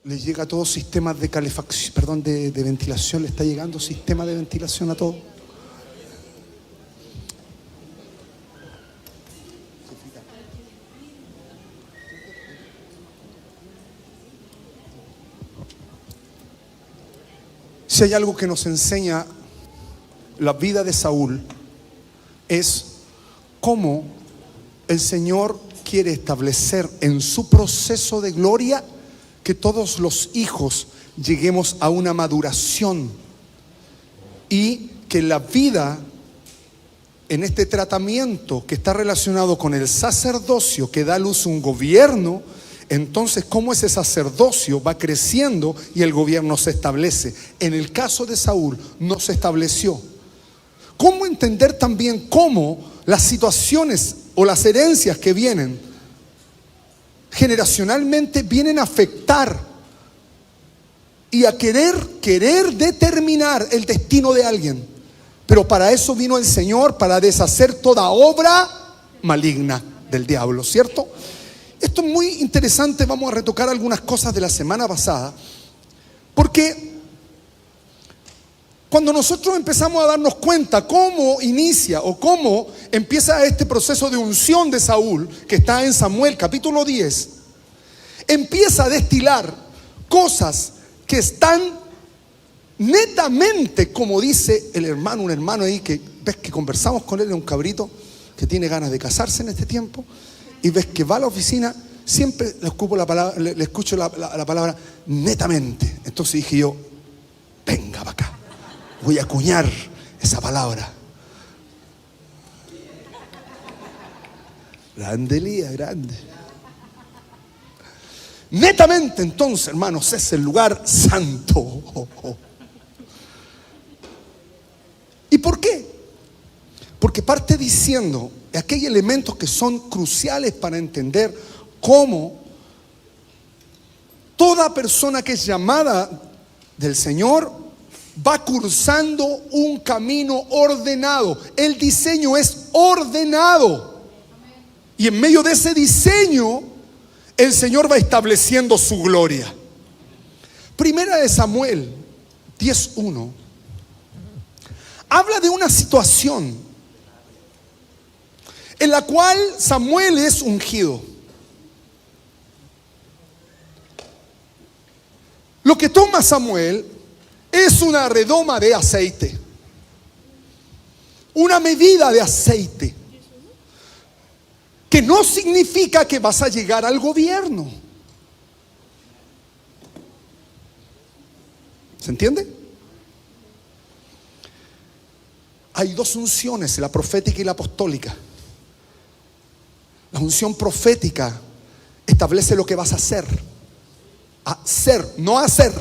Le llega a todos sistemas de calefacción, perdón, de ventilación, le está llegando sistema de ventilación a todo. Si hay algo que nos enseña la vida de Saúl, es cómo el Señor quiere establecer en su proceso de gloria que todos los hijos lleguemos a una maduración y que la vida en este tratamiento que está relacionado con el sacerdocio que da a luz un gobierno, entonces cómo ese sacerdocio va creciendo y el gobierno se establece. En el caso de Saúl no se estableció. ¿Cómo entender también cómo las situaciones o las herencias que vienen generacionalmente vienen a afectar y a querer determinar el destino de alguien? Pero para eso vino el Señor, para deshacer toda obra maligna del diablo, ¿cierto? Esto es muy interesante. Vamos a retocar algunas cosas de la semana pasada, porque cuando nosotros empezamos a darnos cuenta cómo inicia o cómo empieza este proceso de unción de Saúl, que está en Samuel capítulo 10, empieza a destilar cosas que están netamente, como dice el hermano, un hermano ahí que ves que conversamos con él, es un cabrito que tiene ganas de casarse en este tiempo, y ves que va a la oficina, siempre le escucho la palabra netamente. Entonces dije yo, venga para acá, voy a acuñar esa palabra. Grande Elías, grande. Netamente, entonces, hermanos, es el lugar santo. ¿Y por qué? Porque parte diciendo que aquí hay elementos que son cruciales para entender cómo toda persona que es llamada del Señor va cursando un camino ordenado. El diseño es ordenado. Y en medio de ese diseño, el Señor va estableciendo su gloria. Primera de Samuel 10:1 habla de una situación en la cual Samuel es ungido. Lo que toma Samuel es una redoma de aceite, una medida de aceite, que no significa que vas a llegar al gobierno. ¿Se entiende? Hay dos unciones, la profética y la apostólica. La unción profética establece lo que vas a hacer. Hacer, no hacer.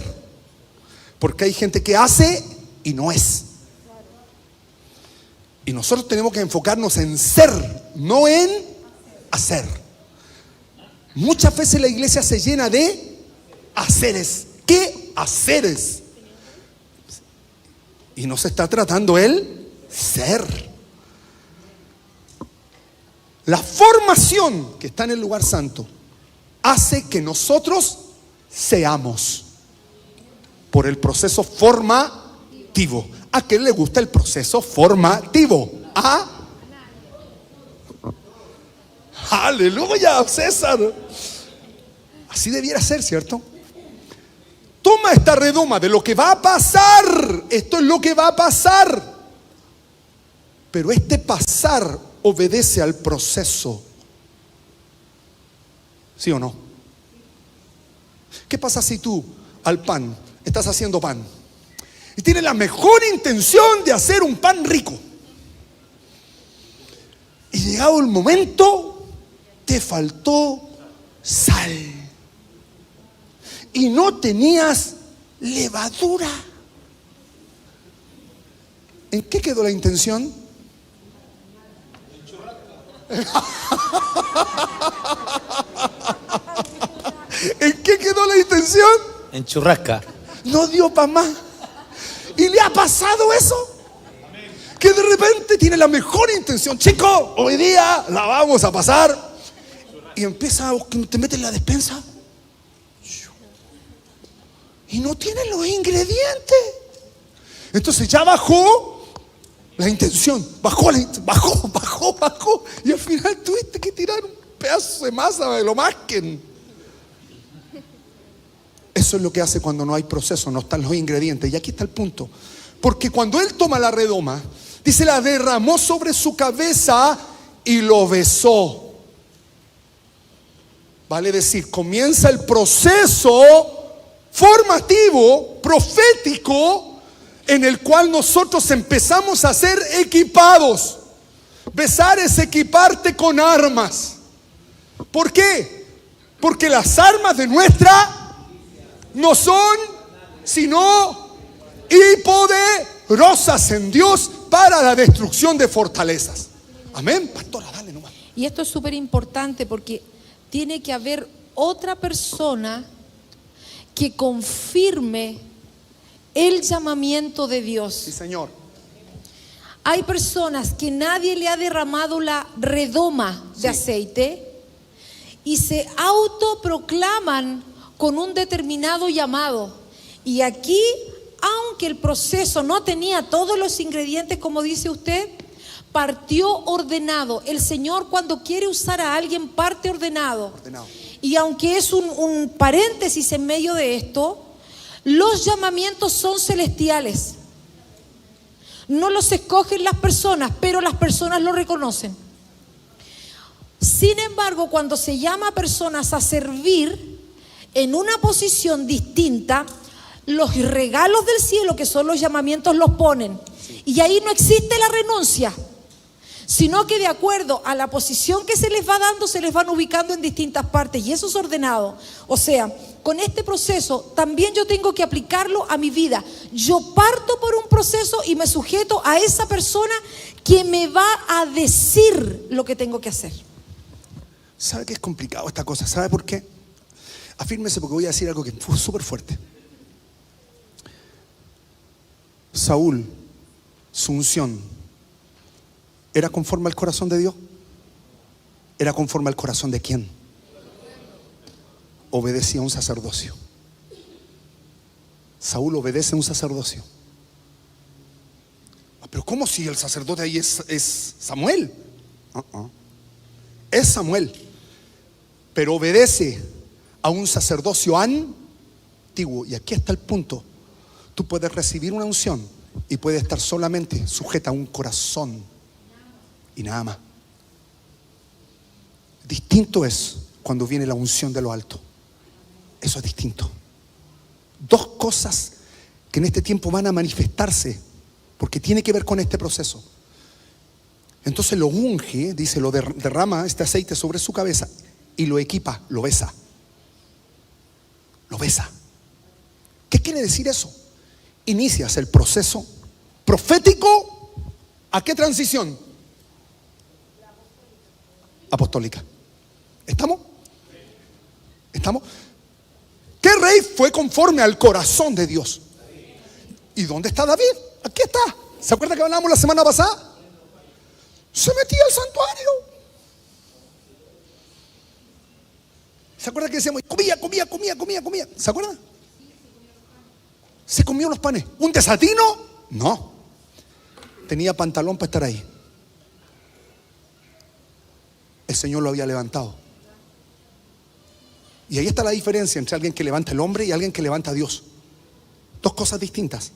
Porque hay gente que hace y no es. Y nosotros tenemos que enfocarnos en ser, no en hacer. Muchas veces la iglesia se llena de haceres. ¿Qué haceres? Y no se está tratando el ser. La formación que está en el lugar santo hace que nosotros seamos por el proceso formativo. ¿A quién le gusta el proceso formativo? ¿Ah? Aleluya, César. Así debiera ser, ¿cierto? Toma esta redoma de lo que va a pasar. Esto es lo que va a pasar. Pero este pasar obedece al proceso. ¿Sí o no? ¿Qué pasa si tú al pan estás haciendo pan y tienes la mejor intención de hacer un pan rico, y llegado el momento te faltó sal y no tenías levadura? ¿En qué quedó la intención? ¿En qué quedó la intención? En churrasca. No dio para más. ¿Y le ha pasado eso? Que de repente tiene la mejor intención. Chico, hoy día la vamos a pasar. Y empieza a te metes en la despensa. y no tienen los ingredientes. Entonces ya bajó la intención, bajó, y al final tuviste que tirar un pedazo de masa de lo más que. Eso es lo que hace cuando no hay proceso, no están los ingredientes. Y aquí está el punto. Porque cuando él toma la redoma, dice, la derramó sobre su cabeza y lo besó. Vale decir, comienza el proceso formativo, profético, en el cual nosotros empezamos a ser equipados. Besar es equiparte con armas. ¿Por qué? Porque las armas de nuestra no son sino y poderosas en Dios para la destrucción de fortalezas. Amén, pastora, dale nomás. Y esto es súper importante porque tiene que haber otra persona que confirme el llamamiento de Dios. Sí, Señor. Hay personas que nadie le ha derramado la redoma de aceite y se autoproclaman con un determinado llamado. Y aquí, aunque el proceso no tenía todos los ingredientes, como dice usted, partió ordenado. El Señor, cuando quiere usar a alguien, parte ordenado. Y aunque es un paréntesis en medio de esto, los llamamientos son celestiales. No los escogen las personas, pero las personas lo reconocen. Sin embargo, cuando se llama a personas a servir en una posición distinta, los regalos del cielo, que son los llamamientos, los ponen. Y ahí no existe la renuncia, sino que de acuerdo a la posición que se les va dando, se les van ubicando en distintas partes, y eso es ordenado. O sea, con este proceso también yo tengo que aplicarlo a mi vida. Yo parto por un proceso y me sujeto a esa persona que me va a decir lo que tengo que hacer. ¿Sabe que es complicado esta cosa? ¿Sabe por qué? Afírmese, porque voy a decir algo que fue súper fuerte. Saúl, su unción, ¿era conforme al corazón de Dios? ¿Era conforme al corazón de quién? Obedecía a un sacerdocio. Saúl obedece a un sacerdocio. Pero ¿cómo si el sacerdote ahí es Samuel? Es Samuel, pero obedece a un sacerdocio antiguo. Y aquí está el punto. Tú puedes recibir una unción y puedes estar solamente sujeta a un corazón y nada más. Distinto es cuando viene la unción de lo alto. Eso es distinto. Dos cosas que en este tiempo van a manifestarse, porque tiene que ver con este proceso. Entonces lo unge, dice, lo derrama este aceite sobre su cabeza y lo equipa, lo besa. Lo besa. ¿Qué quiere decir eso? Inicias el proceso profético. ¿A qué transición? Apostólica. ¿Estamos? ¿Estamos? ¿Qué rey fue conforme al corazón de Dios? ¿Y dónde está David? Aquí está. ¿Se acuerda que hablamos la semana pasada? Se metía al santuario. ¿Se acuerda que decíamos? Comía. ¿Se acuerdan? Se comió los panes. ¿Un desatino? No. Tenía pantalón para estar ahí. El Señor lo había levantado. Y ahí está la diferencia entre alguien que levanta el hombre y alguien que levanta a Dios. Dos cosas distintas.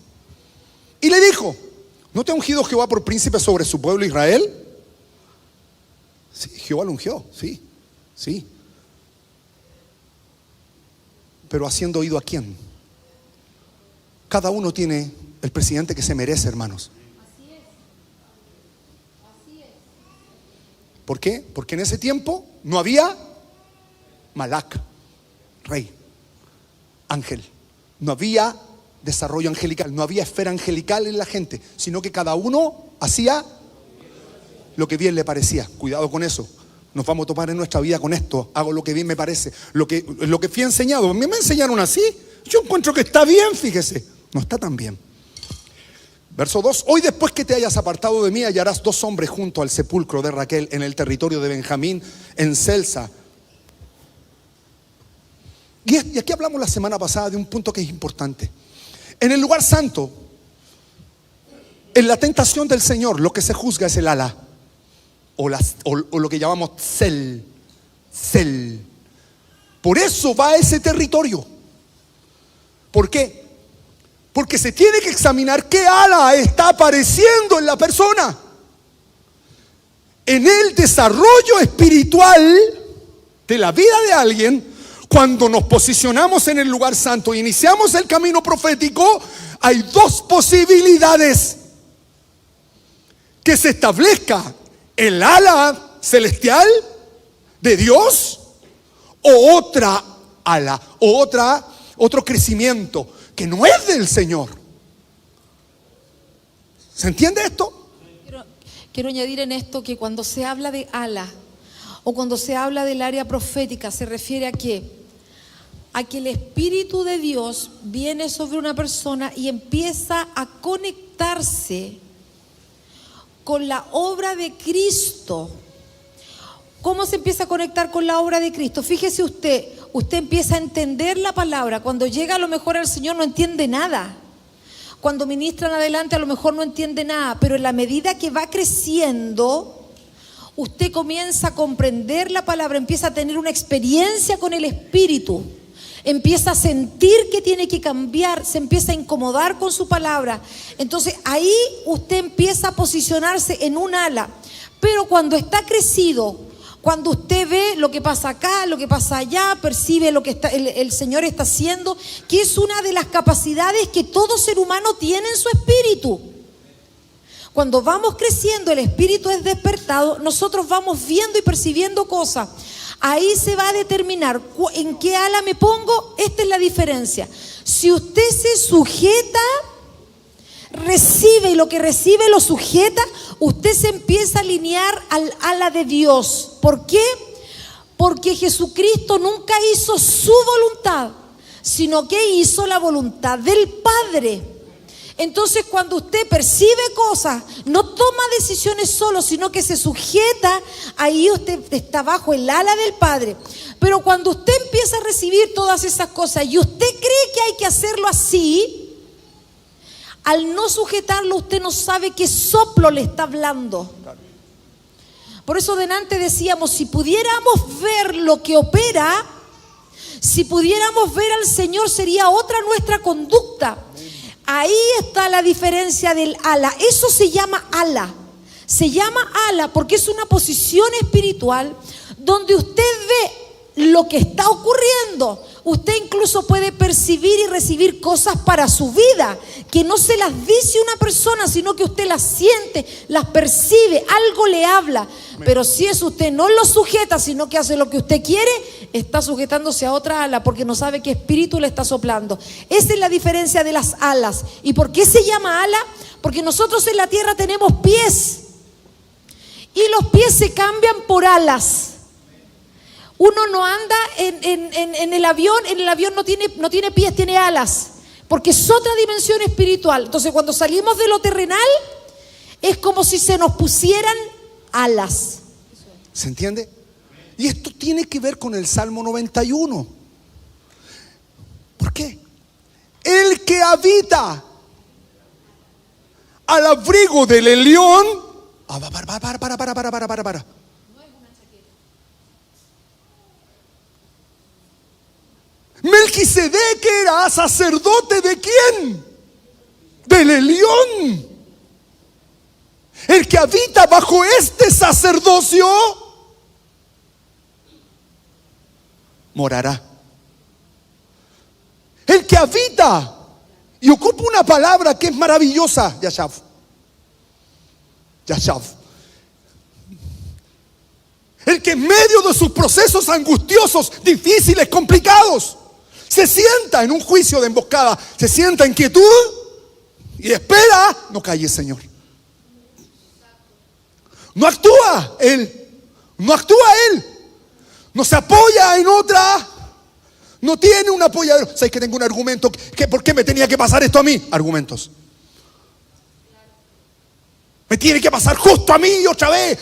Y le dijo: ¿no te ha ungido Jehová por príncipe sobre su pueblo Israel? Sí, Jehová lo ungió, sí. Pero haciendo oído a quién. Cada uno tiene el presidente que se merece, hermanos. Así es. ¿Por qué? Porque en ese tiempo no había Malak, rey, ángel. No había desarrollo angelical, no había esfera angelical en la gente, sino que cada uno hacía lo que bien le parecía. Cuidado con eso. Nos vamos a topar en nuestra vida con esto. Hago lo que bien me parece, lo que fui enseñado. A mí me enseñaron así. Yo encuentro que está bien, fíjese. No está tan bien. Verso 2: hoy, después que te hayas apartado de mí, hallarás dos hombres junto al sepulcro de Raquel en el territorio de Benjamín, en Celsa. Y aquí hablamos la semana pasada de un punto que es importante. En el lugar santo, en la tentación del Señor, lo que se juzga es el ala, o lo que llamamos cel. Por eso va a ese territorio. ¿Por qué? Porque se tiene que examinar qué ala está apareciendo en la persona. En el desarrollo espiritual de la vida de alguien, cuando nos posicionamos en el lugar santo e iniciamos el camino profético, hay dos posibilidades: que se establezca el ala celestial de Dios, o otra ala, o otro crecimiento que no es del Señor. ¿Se entiende esto? Quiero añadir en esto que cuando se habla de ala o cuando se habla del área profética, se refiere a qué? A que el Espíritu de Dios viene sobre una persona y empieza a conectarse con la obra de Cristo. ¿Cómo se empieza a conectar con la obra de Cristo? Fíjese usted empieza a entender la palabra. Cuando llega a lo mejor al Señor no entiende nada. Cuando ministran adelante a lo mejor no entiende nada, pero en la medida que va creciendo, usted comienza a comprender la palabra, empieza a tener una experiencia con el Espíritu, empieza a sentir que tiene que cambiar, se empieza a incomodar con su palabra. Entonces ahí usted empieza a posicionarse en un ala. Pero cuando está crecido, cuando usted ve lo que pasa acá, lo que pasa allá, percibe lo que el Señor está haciendo, que es una de las capacidades que todo ser humano tiene en su espíritu. Cuando vamos creciendo, el espíritu es despertado, nosotros vamos viendo y percibiendo cosas. Ahí se va a determinar en qué ala me pongo. Esta es la diferencia. Si usted se sujeta, recibe, y lo que recibe lo sujeta, usted se empieza a alinear al ala de Dios. ¿Por qué? Porque Jesucristo nunca hizo su voluntad, sino que hizo la voluntad del Padre. Entonces cuando usted percibe cosas, no toma decisiones solo, sino que se sujeta, ahí usted está bajo el ala del Padre. Pero cuando usted empieza a recibir todas esas cosas y usted cree que hay que hacerlo así, al no sujetarlo, usted no sabe qué soplo le está hablando. Por eso delante decíamos, si pudiéramos ver lo que opera, si pudiéramos ver al Señor, sería otra nuestra conducta. Ahí está la diferencia del ala. Eso se llama ala. Se llama ala porque es una posición espiritual donde usted ve lo que está ocurriendo. Usted incluso puede percibir y recibir cosas para su vida que no se las dice una persona, sino que usted las siente, las percibe, algo le habla. Pero si es usted no lo sujeta, sino que hace lo que usted quiere, está sujetándose a otra ala porque no sabe qué espíritu le está soplando. Esa es la diferencia de las alas. ¿Y por qué se llama ala? Porque nosotros en la tierra tenemos pies y los pies se cambian por alas. Uno no anda en el avión no tiene pies, tiene alas, porque es otra dimensión espiritual. Entonces cuando salimos de lo terrenal, es como si se nos pusieran alas. ¿Se entiende? Y esto tiene que ver con el Salmo 91. ¿Por qué? El que habita al abrigo del león. Para. Melquisedec era sacerdote ¿de quién? Del Elión. El que habita bajo este sacerdocio morará. El que habita, y ocupa una palabra que es maravillosa, Yashav. El que en medio de sus procesos angustiosos, difíciles, complicados, se sienta en un juicio de emboscada, se sienta en quietud y espera, no calle, Señor. No actúa él, no se apoya en otra, no tiene un apoyador. ¿Sabes que tengo un argumento? ¿Por qué me tenía que pasar esto a mí? Argumentos. Me tiene que pasar justo a mí otra vez,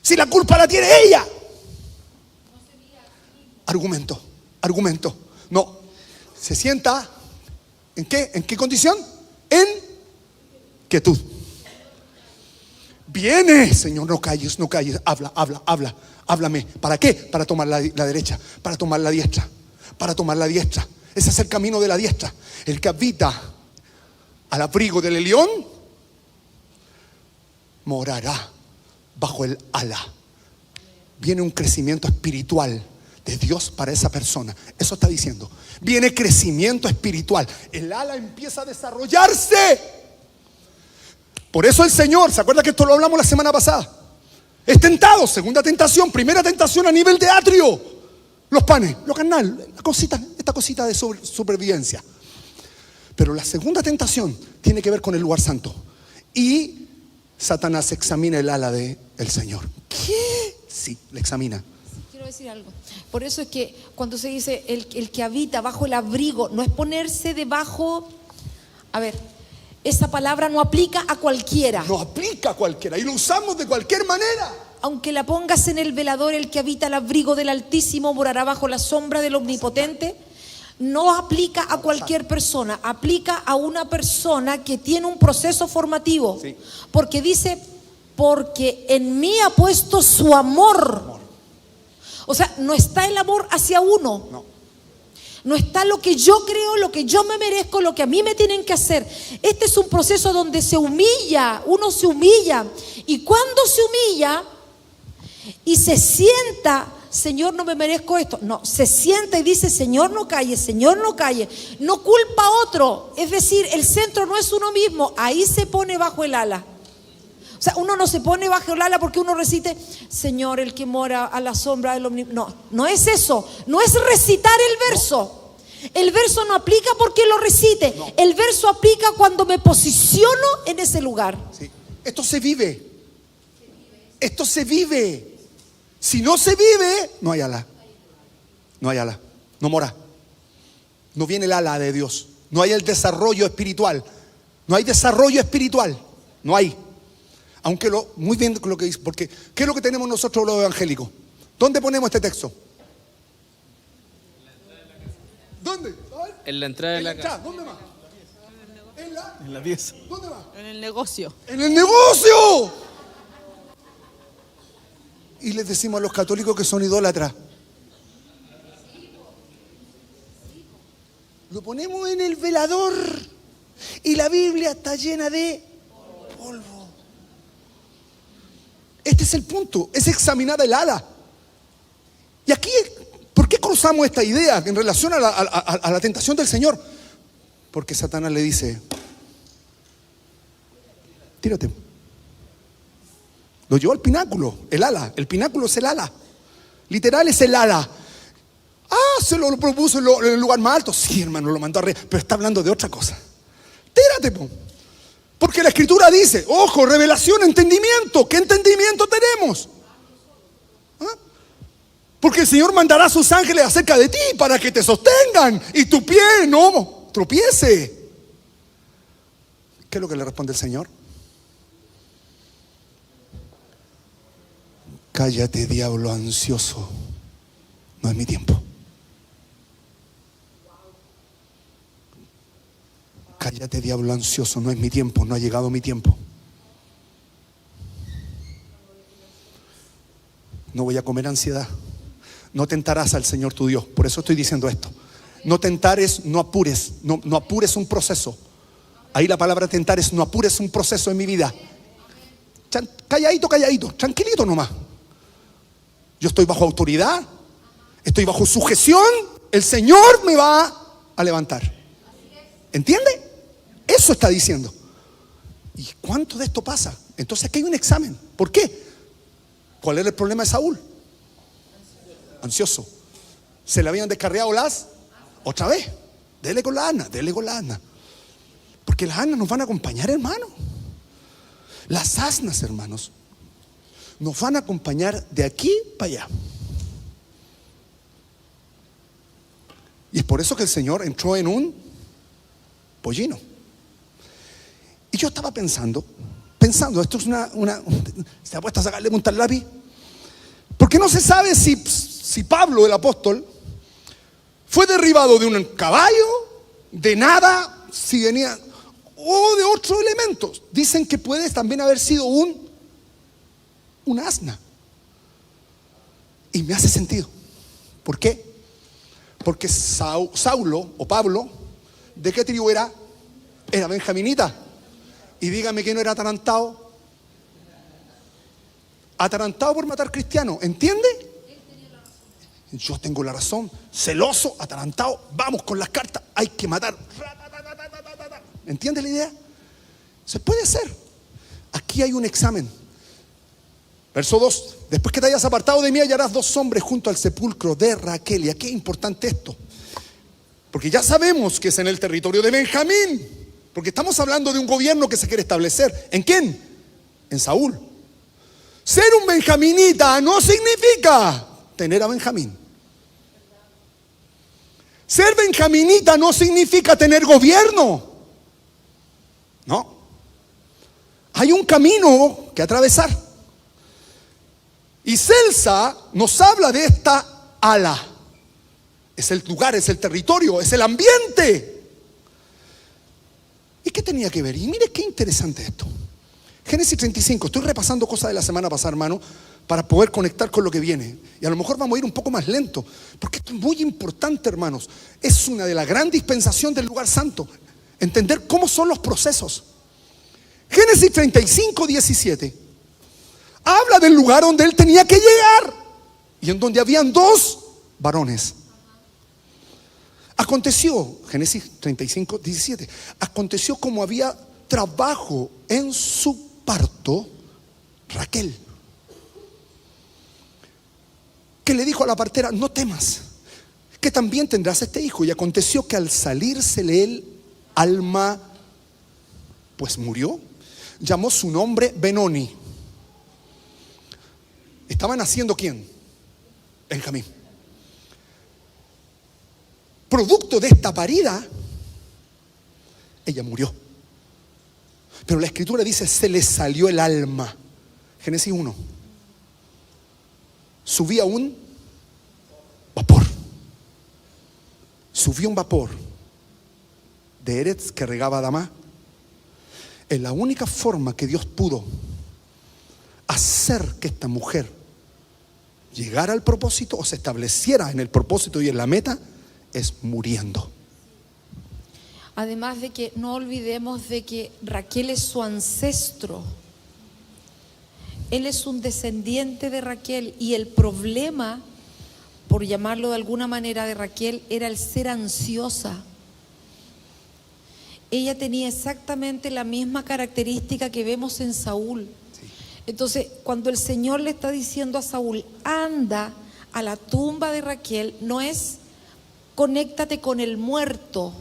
si la culpa la tiene ella. Argumento. argumento. No, se sienta, ¿en qué? ¿En qué condición? En quietud. Viene, Señor, no calles, no calles, habla, háblame. ¿Para qué? Para tomar la derecha, para tomar la diestra, para tomar la diestra. Ese es el camino de la diestra. El que habita al abrigo del león morará bajo el ala. Viene un crecimiento espiritual de Dios para esa persona. Eso está diciendo. Viene crecimiento espiritual. El ala empieza a desarrollarse. Por eso el Señor, ¿se acuerda que esto lo hablamos la semana pasada? Es tentado, segunda tentación, primera tentación a nivel de atrio. Los panes, lo carnal, esta cosita de supervivencia. Pero la segunda tentación tiene que ver con el lugar santo. Y Satanás examina el ala del Señor. ¿Qué? Sí, le examina. Quiero decir algo. Por eso es que cuando se dice el que habita bajo el abrigo, no es ponerse debajo. A ver, esa palabra no aplica a cualquiera. No aplica a cualquiera y lo usamos de cualquier manera. Aunque la pongas en el velador, el que habita al abrigo del Altísimo morará bajo la sombra del Omnipotente. No aplica a cualquier persona, aplica a una persona que tiene un proceso formativo. Sí. Porque dice, porque en mí ha puesto su amor. O sea, no está el amor hacia uno. No está lo que yo creo, lo que yo me merezco, lo que a mí me tienen que hacer. Este es un proceso donde se humilla, uno se humilla. Y cuando se humilla y se sienta, Señor, no me merezco esto. No, se sienta y dice, Señor, no calles, Señor, no calles. No culpa a otro. Es decir, el centro no es uno mismo. Ahí se pone bajo el ala. O sea, uno no se pone bajo el ala porque uno recite, Señor, el que mora a la sombra del omnipotente. No, no es eso. No es recitar el verso. El verso no aplica porque lo recite. No. El verso aplica cuando me posiciono en ese lugar. Sí. Esto se vive. Esto se vive. Si no se vive, no hay ala. No hay ala. No mora. No viene el ala de Dios. No hay el desarrollo espiritual. No hay desarrollo espiritual. No hay. Aunque muy bien lo que dice, porque ¿qué es lo que tenemos nosotros los evangélicos? ¿Dónde ponemos este texto? ¿Dónde? En la entrada de la casa. ¿Dónde más? En la pieza. ¿Dónde más? En el negocio. ¡En el negocio! Y les decimos a los católicos que son idólatras. Lo ponemos en el velador y la Biblia está llena de polvo. Este es el punto, es examinar el ala. Y aquí, ¿por qué cruzamos esta idea en relación a la tentación del Señor? Porque Satanás le dice, tírate. Lo llevó al pináculo, el ala. El pináculo es el ala. Literal es el ala. Ah, se lo propuso en el lugar más alto. Sí, hermano, lo mandó arriba. Pero está hablando de otra cosa. Tírate, po. Porque la Escritura dice, ojo, revelación, entendimiento. ¿Qué entendimiento tenemos? ¿Ah? Porque el Señor mandará a sus ángeles acerca de ti para que te sostengan y tu pie no tropiece. ¿Qué es lo que le responde el Señor? Cállate, diablo ansioso. No es mi tiempo. Cállate, diablo ansioso, no es mi tiempo, no ha llegado mi tiempo. No voy a comer ansiedad. No tentarás al Señor tu Dios. Por eso estoy diciendo esto. No tentar es no apures, no apures un proceso. Ahí la palabra tentar es no apures un proceso en mi vida. Calladito, tranquilito nomás. Yo estoy bajo autoridad, estoy bajo sujeción. El Señor me va a levantar. ¿Entiende? Eso está diciendo. ¿Y cuánto de esto pasa? Entonces aquí hay un examen. ¿Por qué? ¿Cuál era el problema de Saúl? Ansioso. Se le habían descarriado las otra vez. Dele con la asna. Porque las asnas nos van a acompañar, hermano. Las asnas, hermanos, nos van a acompañar de aquí para allá. Y es por eso que el Señor entró en un pollino. Y yo estaba pensando, esto es se ha puesto a sacarle punta al lápiz. Porque no se sabe si Pablo, el apóstol, Fue derribado de un caballo, de nada, si venía, o de otros elementos. Dicen que puede también haber sido un asna. Y me hace sentido. ¿Por qué? Porque Saulo o Pablo, ¿de qué tribu era? Era benjaminita. Y dígame que no era atarantado. Atarantado por matar cristianos, ¿entiende? Yo tengo la razón, celoso, atarantado, vamos con las cartas, hay que matar. ¿Entiende la idea? Se puede hacer. Aquí hay un examen. Verso 2: después que te hayas apartado de mí, hallarás 2 hombres junto al sepulcro de Raquel. ¿Y aquí es importante esto? Porque ya sabemos que es en el territorio de Benjamín, porque estamos hablando de un gobierno que se quiere establecer. ¿En quién? En Saúl. Ser un benjaminita no significa tener a Benjamín. Ser benjaminita no significa tener gobierno. No. Hay un camino que atravesar. Y Celsa nos habla de esta ala. Es el lugar, es el territorio, es el ambiente. ¿Y qué tenía que ver? Y mire qué interesante esto. Génesis 35, estoy repasando cosas de la semana pasada, hermano, para poder conectar con lo que viene. Y a lo mejor vamos a ir un poco más lento, porque esto es muy importante, hermanos. Es una de las grandes dispensaciones del lugar santo. Entender cómo son los procesos. Génesis 35, 17. Habla del lugar donde él tenía que llegar. Y en donde habían 2 varones. Aconteció, Génesis 35, 17. Aconteció como había trabajo en su parto, Raquel, que le dijo a la partera: no temas, que también tendrás este hijo. Y aconteció que al salírsele el alma, pues murió. Llamó su nombre Benoni. ¿Estaba naciendo quién? Benjamín. Producto de esta parida, ella murió. Pero la escritura dice: se le salió el alma. Génesis 1. Subía un vapor. Subió un vapor de Eretz que regaba a Damá. Es la única forma que Dios pudo hacer que esta mujer llegara al propósito o se estableciera en el propósito y en la meta, es muriendo. Además de que no olvidemos de que Raquel es su ancestro. Él es un descendiente de Raquel, y el problema, por llamarlo de alguna manera, de Raquel era el ser ansiosa. Ella tenía exactamente la misma característica que vemos en Saúl. Entonces, cuando el Señor le está diciendo a Saúl: anda a la tumba de Raquel, no es conéctate con el muerto.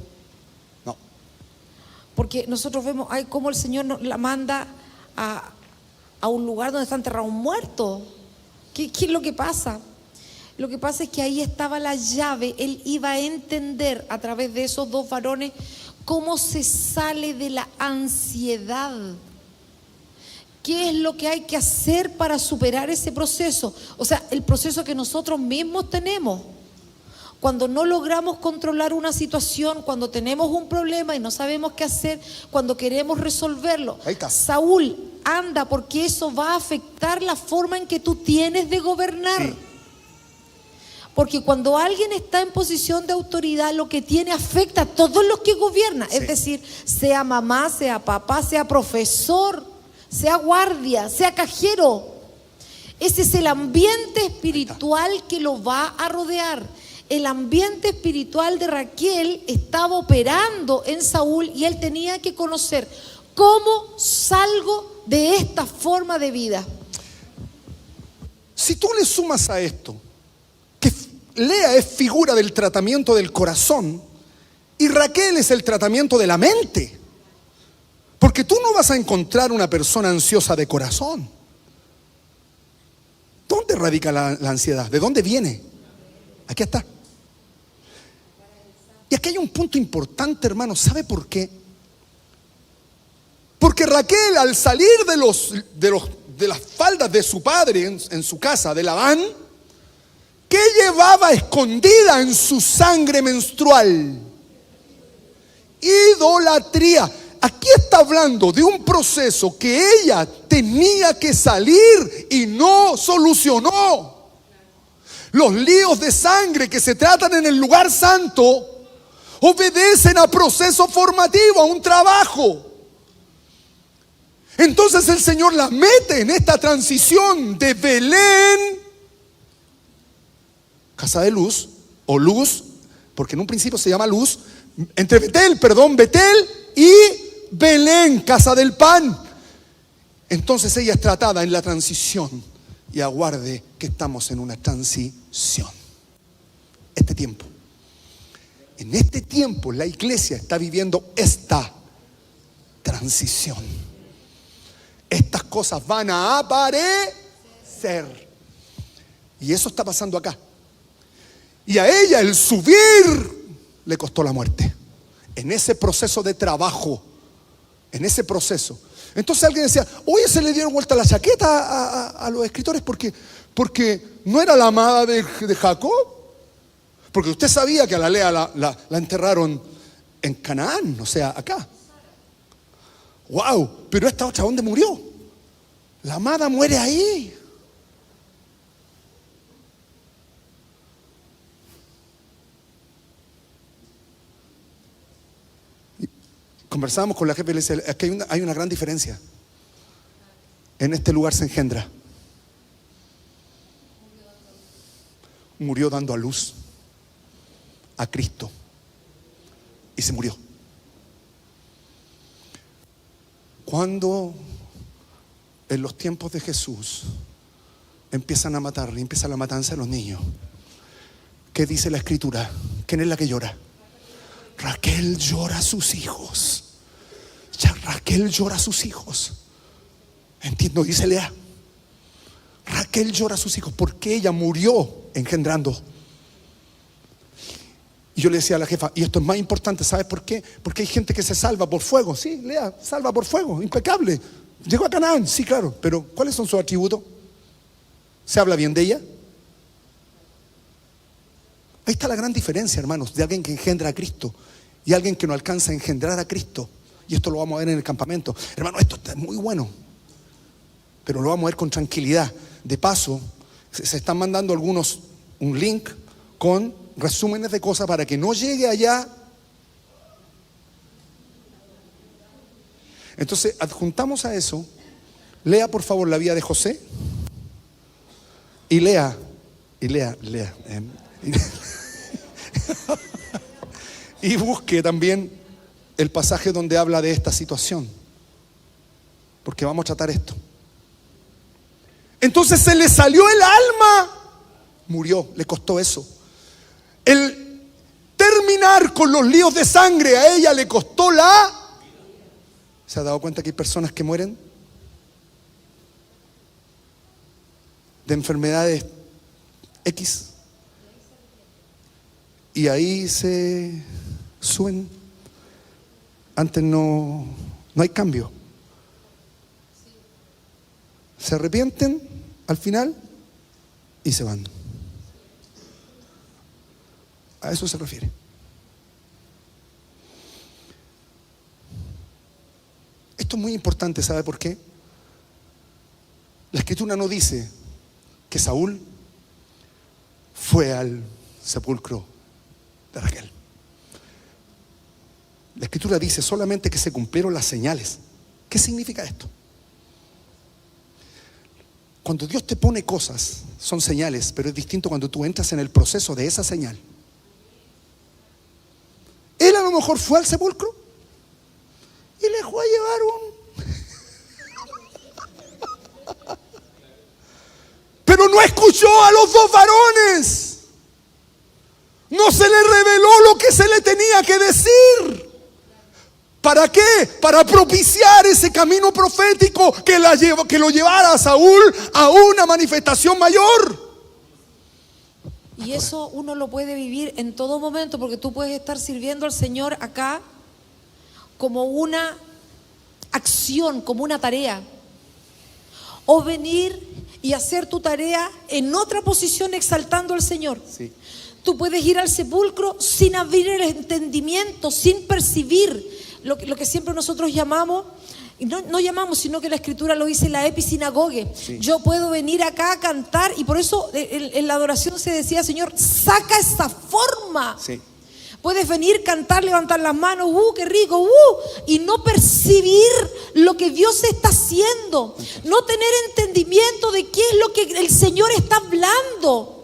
No. Porque nosotros vemos cómo el Señor la manda a un lugar donde está enterrado un muerto. ¿Qué es lo que pasa? Lo que pasa es que ahí estaba la llave. Él iba a entender a través de esos 2 varones cómo se sale de la ansiedad. ¿Qué es lo que hay que hacer para superar ese proceso? O sea, el proceso que nosotros mismos tenemos. Cuando no logramos controlar una situación, cuando tenemos un problema y no sabemos qué hacer, cuando queremos resolverlo. Ahí está. Saúl, anda, porque eso va a afectar la forma en que tú tienes de gobernar. Sí. Porque cuando alguien está en posición de autoridad, lo que tiene afecta a todos los que gobiernan. Sí. Es decir, sea mamá, sea papá, sea profesor, sea guardia, sea cajero. Ese es el ambiente espiritual que lo va a rodear. El ambiente espiritual de Raquel estaba operando en Saúl, y él tenía que conocer cómo salgo de esta forma de vida. Si tú le sumas a esto que Lea es figura del tratamiento del corazón y Raquel es el tratamiento de la mente, porque tú no vas a encontrar una persona ansiosa de corazón. ¿Dónde radica la ansiedad? ¿De dónde viene? Aquí está. Y aquí hay un punto importante, hermano. ¿Sabe por qué? Porque Raquel, al salir de las faldas de su padre en su casa, de Labán, ¿Qué llevaba escondida en su sangre menstrual? Idolatría. Aquí está hablando de un proceso que ella tenía que salir y no solucionó. Los líos de sangre que se tratan en el lugar santo obedecen a proceso formativo, a un trabajo. Entonces el Señor la mete en esta transición de Belén, casa de luz, o luz, porque en un principio se llama luz, entre Betel y Belén, casa del pan. Entonces ella es tratada en la transición. Y aguarde que estamos en una transición. Este tiempo. En este tiempo la iglesia está viviendo esta transición. Estas cosas van a aparecer. Y eso está pasando acá. Y a ella el subir le costó la muerte. En ese proceso de trabajo. En ese proceso. Entonces alguien decía, oye, se le dieron vuelta la chaqueta a los escritores porque no era la amada de Jacob. Porque usted sabía que a la Lea la enterraron en Canaán, o sea, acá. Wow, pero esta otra, ¿dónde murió? La amada muere ahí. Conversábamos con la jefe y le decía, es que hay una gran diferencia. En este lugar se engendra. Murió dando a luz a Cristo y se murió. Cuando en los tiempos de Jesús empiezan a matar, empieza la matanza de los niños, ¿qué dice la Escritura? ¿Quién es la que llora? Raquel llora a sus hijos. Ya Raquel llora a sus hijos. Entiendo, dice Lea. Raquel llora a sus hijos porque ella murió engendrando. Y yo le decía a la jefa, y esto es más importante, ¿sabes por qué? Porque hay gente que se salva por fuego. Sí, Lea, salva por fuego, impecable. Llegó a Canaán, sí, claro. Pero ¿cuáles son sus atributos? ¿Se habla bien de ella? Ahí está la gran diferencia, hermanos, de alguien que engendra a Cristo y alguien que no alcanza a engendrar a Cristo. Y esto lo vamos a ver en el campamento. Hermano, esto está muy bueno, pero lo vamos a ver con tranquilidad. De paso, se están mandando algunos un link con resúmenes de cosas para que no llegue allá. Entonces, adjuntamos a eso. Lea por favor la vida de José. Y lea. Y busque también el pasaje donde habla de esta situación, porque vamos a tratar esto. Entonces se le salió el alma, murió, le costó eso. El terminar con los líos de sangre a ella le costó la... ¿Se ha dado cuenta que hay personas que mueren de enfermedades X? Y ahí se suben. Antes no hay cambio. Se arrepienten al final y se van. A eso se refiere. Esto es muy importante, ¿sabe por qué? La Escritura no dice que Saúl fue al sepulcro de Raquel. La Escritura dice solamente que se cumplieron las señales. ¿Qué significa esto? Cuando Dios te pone cosas, son señales, pero es distinto cuando tú entras en el proceso de esa señal. Él a lo mejor fue al sepulcro y le dejó a llevar pero no escuchó a los dos varones. No se le reveló lo que se le tenía que decir. ¿Para qué? Para propiciar ese camino profético que lo llevara a Saúl a una manifestación mayor. Y eso uno lo puede vivir en todo momento, porque tú puedes estar sirviendo al Señor acá como una acción, como una tarea, o venir y hacer tu tarea en otra posición exaltando al Señor. Sí. Tú puedes ir al sepulcro sin abrir el entendimiento, sin percibir lo que siempre nosotros llamamos, y no llamamos, sino que la Escritura lo dice, la episinagoge. Sí. Yo puedo venir acá a cantar, y por eso en la adoración se decía, Señor, saca esa forma. Sí. Puedes venir, cantar, levantar las manos, qué rico, y no percibir lo que Dios está haciendo, no tener entendimiento de qué es lo que el Señor está hablando.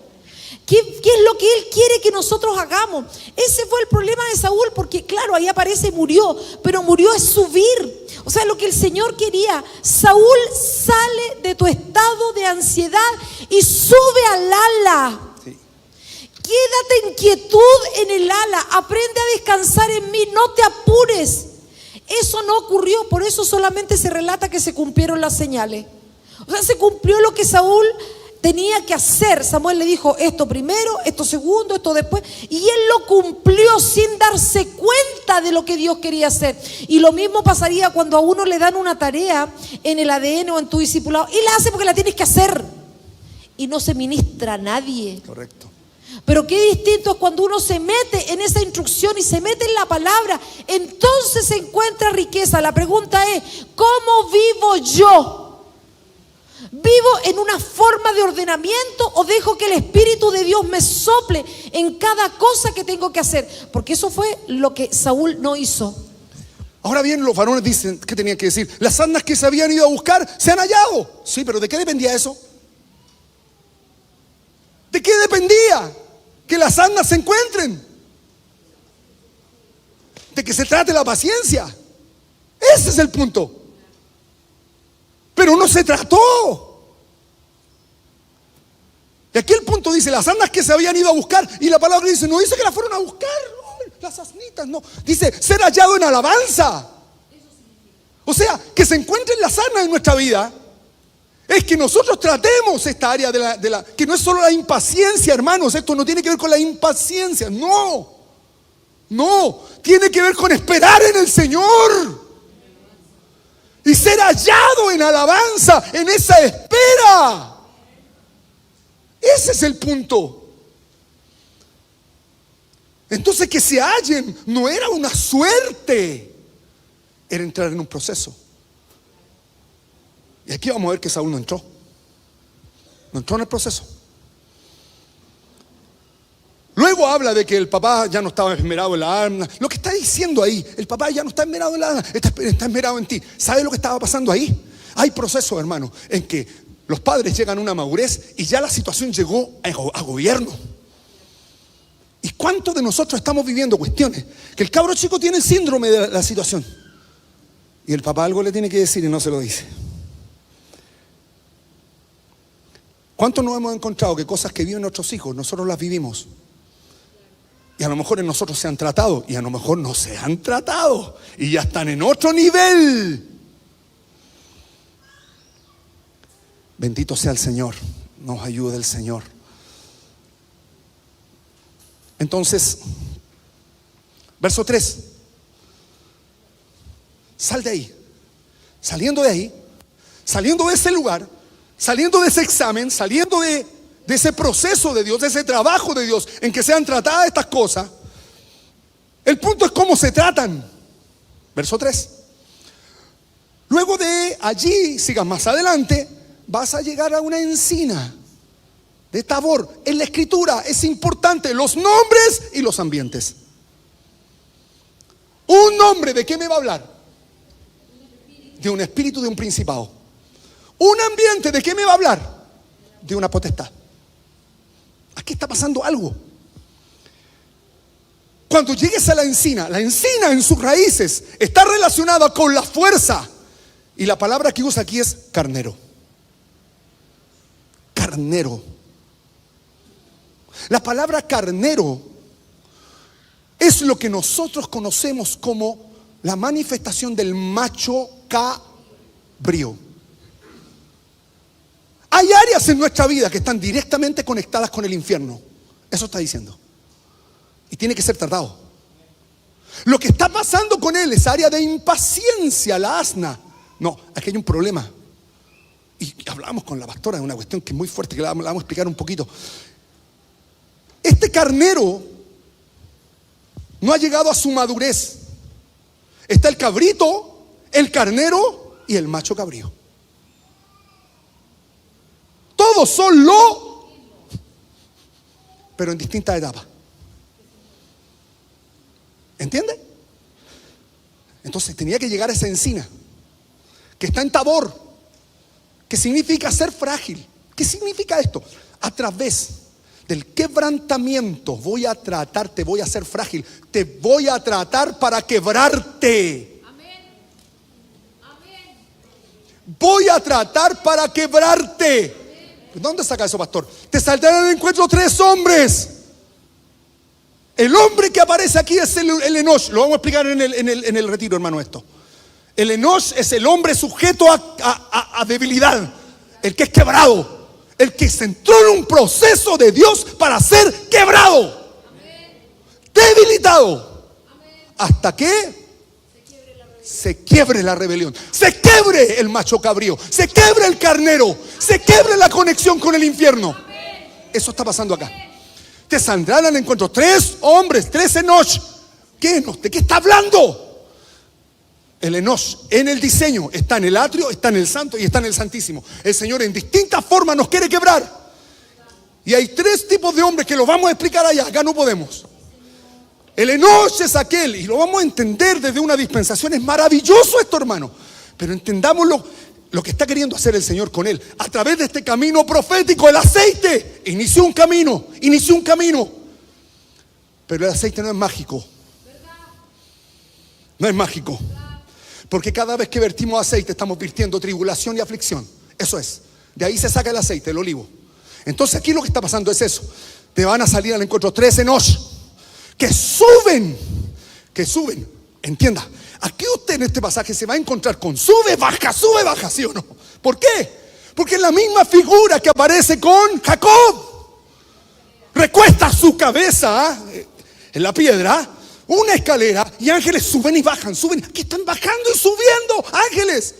¿Qué es lo que Él quiere que nosotros hagamos? Ese fue el problema de Saúl, porque claro, ahí aparece murió, pero murió es subir. O sea, lo que el Señor quería, Saúl, sale de tu estado de ansiedad y sube al ala. Sí. Quédate en quietud en el ala, aprende a descansar en mí, no te apures. Eso no ocurrió, por eso solamente se relata que se cumplieron las señales. O sea, se cumplió lo que Saúl tenía que hacer. Samuel le dijo, esto primero, esto segundo, esto después, y él lo cumplió sin darse cuenta de lo que Dios quería hacer. Y lo mismo pasaría cuando a uno le dan una tarea en el ADN o en tu discipulado, y la hace porque la tienes que hacer, y no se ministra a nadie. Correcto. Pero qué distinto es cuando uno se mete en esa instrucción y se mete en la palabra, entonces se encuentra riqueza. La pregunta es, ¿cómo vivo yo? ¿Vivo en una forma de ordenamiento o dejo que el Espíritu de Dios me sople en cada cosa que tengo que hacer? Porque eso fue lo que Saúl no hizo. Ahora bien, los varones dicen, ¿qué tenían que decir? Las asnas que se habían ido a buscar se han hallado. Sí, pero ¿de qué dependía eso? ¿De qué dependía que las asnas se encuentren? De que se trate la paciencia. Ese es el punto. Pero no se trató. Y aquí el punto dice, las asnas que se habían ido a buscar, y la palabra dice, no dice que las fueron a buscar, no, las asnitas, no, dice ser hallado en alabanza. O sea, que se encuentren las asnas en nuestra vida, es que nosotros tratemos esta área que no es solo la impaciencia, hermanos, esto no tiene que ver con la impaciencia, no, tiene que ver con esperar en el Señor. Y ser hallado en alabanza, en esa espera. Ese es el punto. Entonces, que se hallen no era una suerte, era entrar en un proceso. Y aquí vamos a ver que Saúl no entró en el proceso. Luego habla de que el papá ya no estaba esmerado en la arma. Lo que está diciendo ahí, el papá ya no está esmerado en la arma, está esmerado en ti. ¿Sabe lo que estaba pasando ahí? Hay procesos, hermano, en que los padres llegan a una madurez y ya la situación llegó a gobierno. ¿Y cuántos de nosotros estamos viviendo cuestiones? Que el cabro chico tiene el síndrome de la situación y el papá algo le tiene que decir y no se lo dice. ¿Cuántos nos hemos encontrado que cosas que viven nuestros hijos, nosotros las vivimos? Y a lo mejor en nosotros se han tratado, y a lo mejor no se han tratado, y ya están en otro nivel. Bendito sea el Señor, nos ayude el Señor. Entonces, verso 3. Sal de ahí. Saliendo de ahí, saliendo de ese lugar, saliendo de ese examen, saliendo de ese proceso de Dios, de ese trabajo de Dios en que sean tratadas estas cosas. El punto es cómo se tratan. Verso 3. Luego de allí, sigas más adelante, vas a llegar a una encina de Tabor. En la escritura es importante los nombres y los ambientes. Un nombre, ¿de qué me va a hablar? De un espíritu, de un principado. Un ambiente, ¿de qué me va a hablar? De una potestad. Aquí está pasando algo. Cuando llegues a la encina en sus raíces está relacionada con la fuerza. Y la palabra que usa aquí es carnero. Carnero. La palabra carnero es lo que nosotros conocemos como la manifestación del macho cabrío. Hay áreas en nuestra vida que están directamente conectadas con el infierno. Eso está diciendo. Y tiene que ser tratado. Lo que está pasando con él es área de impaciencia, la asna. No, aquí hay un problema. Y hablamos con la pastora de una cuestión que es muy fuerte, que la vamos a explicar un poquito. Este carnero no ha llegado a su madurez. Está el cabrito, el carnero y el macho cabrío. Todos son pero en distintas etapas. ¿Entiende? Entonces tenía que llegar a esa encina que está en Tabor, que significa ser frágil. ¿Qué significa esto? A través del quebrantamiento voy a tratar, te voy a hacer frágil, te voy a tratar para quebrarte. Voy a tratar para quebrarte. ¿Dónde saca eso, pastor? Te saldrán al encuentro 3 hombres. El hombre que aparece aquí es el Enosh. Lo vamos a explicar en el retiro, hermano, esto. El Enosh es el hombre sujeto a debilidad. El que es quebrado. El que se entró en un proceso de Dios para ser quebrado. Debilitado. Hasta que se quiebre la rebelión, se quiebre el macho cabrío, se quiebre el carnero, se quiebre la conexión con el infierno. Eso está pasando acá. Te saldrán al encuentro 3 hombres, 3 Enosh. ¿Qué Enosh? ¿De qué está hablando? El Enosh en el diseño está en el atrio, está en el santo y está en el santísimo. El Señor en distintas formas nos quiere quebrar. Y hay 3 tipos de hombres que los vamos a explicar allá. Acá no podemos. El Enosh es aquel, y lo vamos a entender desde una dispensación. Es maravilloso esto, hermano. Pero entendamos lo que está queriendo hacer el Señor con él. A través de este camino profético, el aceite inició un camino. Pero el aceite no es mágico. No es mágico. Porque cada vez que vertimos aceite estamos virtiendo tribulación y aflicción. Eso es. De ahí se saca el aceite, el olivo. Entonces aquí lo que está pasando es eso. Te van a salir al encuentro 3 Enosh. Que suben, entienda, aquí usted en este pasaje se va a encontrar con sube, baja, ¿sí o no? ¿Por qué? Porque es la misma figura que aparece con Jacob. Recuesta su cabeza en la piedra, una escalera, y ángeles suben y bajan, aquí están bajando y subiendo ángeles.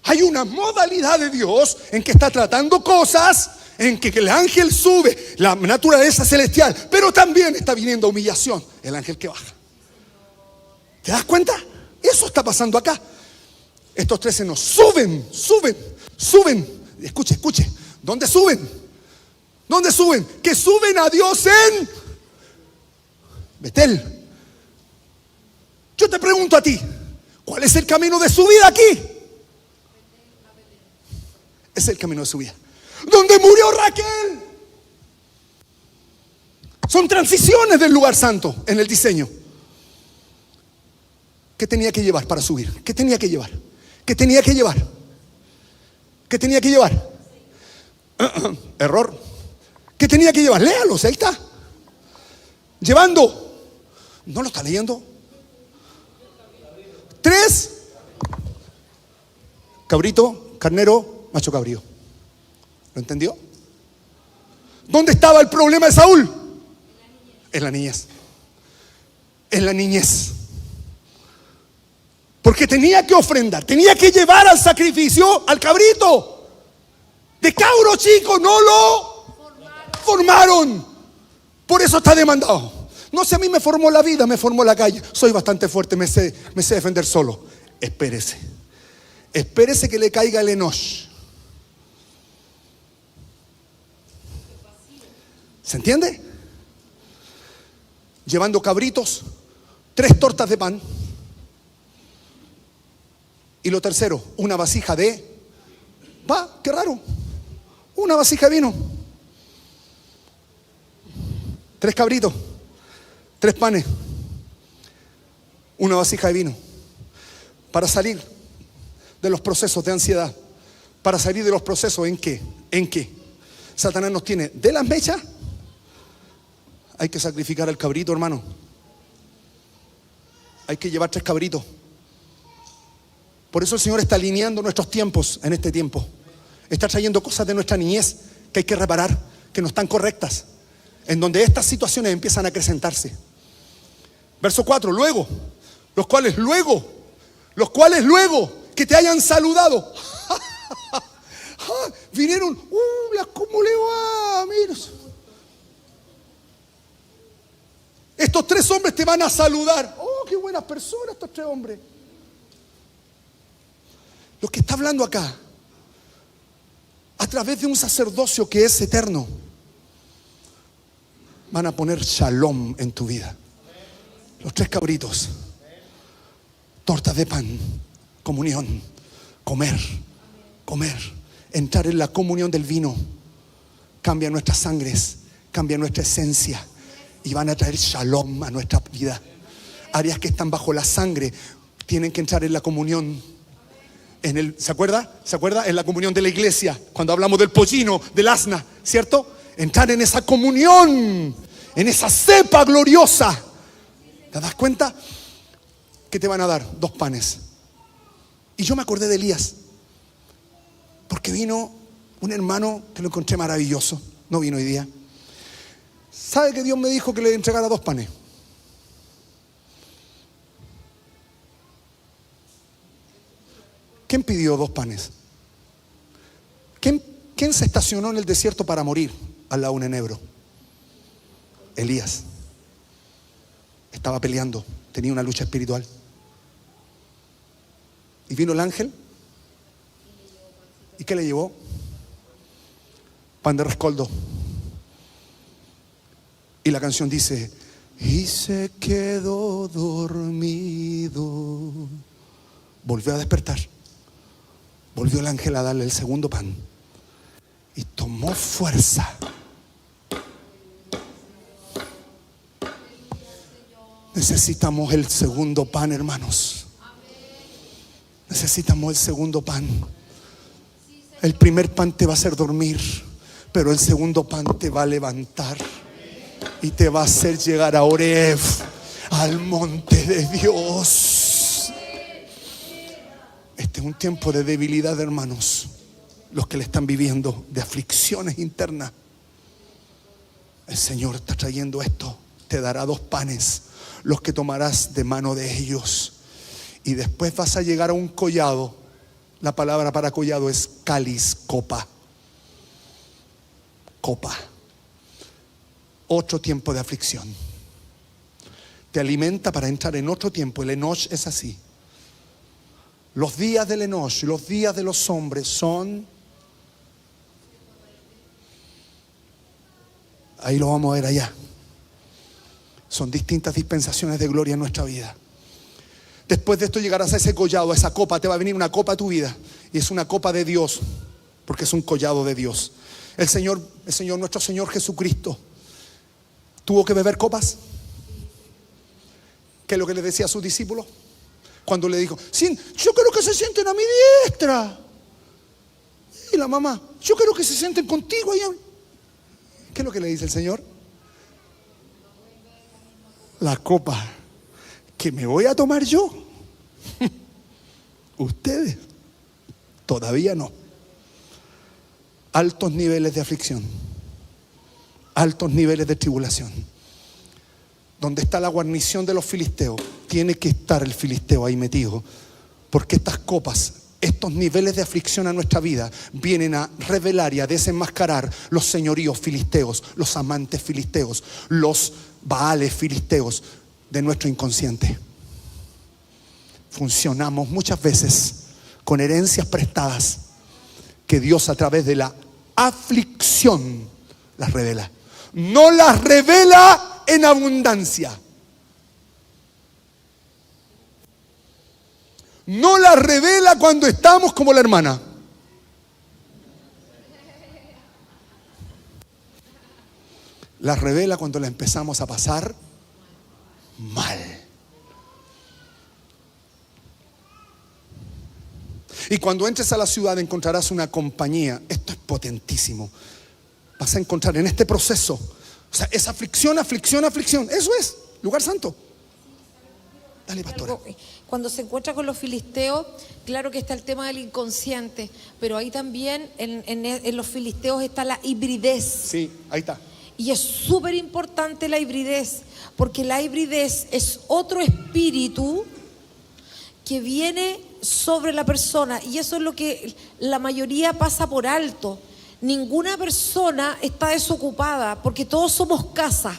Hay una modalidad de Dios en que está tratando cosas, en que el ángel sube, la naturaleza celestial, pero también está viniendo humillación, el ángel que baja. ¿Te das cuenta? Eso está pasando acá. Estos 13 nos suben. Escuche. ¿Dónde suben? Que suben a Dios en Betel. Yo te pregunto a ti, ¿cuál es el camino de su vida aquí? Es el camino de su vida. Donde murió Raquel. Son transiciones del lugar santo en el diseño. ¿Qué tenía que llevar para subir? ¿Qué tenía que llevar? Error. ¿Qué tenía que llevar? Léalos, ahí está. Llevando. ¿No lo está leyendo? 3. Cabrito, carnero, macho cabrío. ¿Lo entendió? ¿Dónde estaba el problema de Saúl? En la niñez. Porque tenía que ofrendar, tenía que llevar al sacrificio al cabrito. De cabro chico no lo formaron. Por eso está demandado. No sé, a mí me formó la vida, me formó la calle. Soy bastante fuerte, me sé defender solo. Espérese que le caiga el Enosh. ¿Se entiende? Llevando cabritos, 3 tortas de pan. Y lo tercero, una vasija de... qué raro. Una vasija de vino. 3 cabritos, 3 panes, una vasija de vino. Para salir de los procesos de ansiedad. Para salir de los procesos en que Satanás nos tiene de las mechas. Hay que sacrificar al cabrito, hermano. Hay que llevar 3 cabritos. Por eso el Señor está alineando nuestros tiempos en este tiempo. Está trayendo cosas de nuestra niñez que hay que reparar, que no están correctas, en donde estas situaciones empiezan a acrecentarse. Verso 4, los cuales luego que te hayan saludado. Vinieron, ¿cómo le va? Mira. Estos 3 hombres te van a saludar. Oh, qué buenas personas estos 3 hombres. Lo que está hablando acá, a través de un sacerdocio que es eterno, van a poner shalom en tu vida. Los 3 cabritos, tortas de pan, comunión, comer, entrar en la comunión del vino, cambia nuestras sangres, cambia nuestra esencia y van a traer shalom a nuestra vida. Áreas que están bajo la sangre tienen que entrar en la comunión. ¿Se acuerda? ¿Se acuerda? En la comunión de la iglesia, cuando hablamos del pollino, del asna, ¿cierto? Entrar en esa comunión, en esa cepa gloriosa. ¿Te das cuenta? ¿Qué te van a dar? 2 panes. Y yo me acordé de Elías, porque vino un hermano que lo encontré maravilloso. No vino hoy día. ¿Sabe que Dios me dijo que le entregara 2 panes? ¿Quién pidió 2 panes? ¿Quién se estacionó en el desierto para morir al lado de un enebro? Elías. Estaba peleando, tenía una lucha espiritual. Y vino el ángel. ¿Y qué le llevó? Pan de rescoldo. Y la canción dice: y se quedó dormido. Volvió a despertar. Volvió el ángel a darle el segundo pan. Y tomó fuerza. Necesitamos el segundo pan, hermanos. Necesitamos el segundo pan. El primer pan te va a hacer dormir, pero el segundo pan te va a levantar y te va a hacer llegar a Oreb, al monte de Dios. Este es un tiempo de debilidad, hermanos. Los que le están viviendo, de aflicciones internas. El Señor está trayendo esto. Te dará 2 panes, los que tomarás de mano de ellos. Y después vas a llegar a un collado. La palabra para collado es cáliz, copa. Copa. Otro tiempo de aflicción. Te alimenta para entrar en otro tiempo. El Enosh es así. Los días del Enosh, los días de los hombres son... Ahí lo vamos a ver allá. Son distintas dispensaciones de gloria en nuestra vida. Después de esto llegarás a ese collado, a esa copa. Te va a venir una copa a tu vida. Y es una copa de Dios, porque es un collado de Dios. El Señor, nuestro Señor Jesucristo, ¿tuvo que beber copas? ¿Qué es lo que le decía a sus discípulos? Cuando le dijo: yo quiero que se sienten a mi diestra. Y la mamá: yo quiero que se sienten contigo allá. ¿Qué es lo que le dice el Señor? La copa que me voy a tomar yo, ustedes todavía no. Altos niveles de aflicción, altos niveles de tribulación. Donde está la guarnición de los filisteos, tiene que estar el filisteo ahí metido, porque estas copas, estos niveles de aflicción a nuestra vida vienen a revelar y a desenmascarar los señoríos filisteos, los amantes filisteos, los baales filisteos de nuestro inconsciente. Funcionamos muchas veces con herencias prestadas que Dios, a través de la aflicción, las revela. No las revela en abundancia. No las revela cuando estamos como la hermana. Las revela cuando la empezamos a pasar mal. Y cuando entres a la ciudad encontrarás una compañía. Esto es potentísimo. Vas a encontrar en este proceso, o sea, es aflicción, aflicción, aflicción. Eso es lugar santo. Dale, pastora. Cuando se encuentra con los filisteos, claro que está el tema del inconsciente, pero ahí también en los filisteos está la hibridez. Sí, ahí está. Y es súper importante la hibridez, porque la hibridez es otro espíritu que viene sobre la persona, y eso es lo que la mayoría pasa por alto. Ninguna persona está desocupada, porque todos somos casa.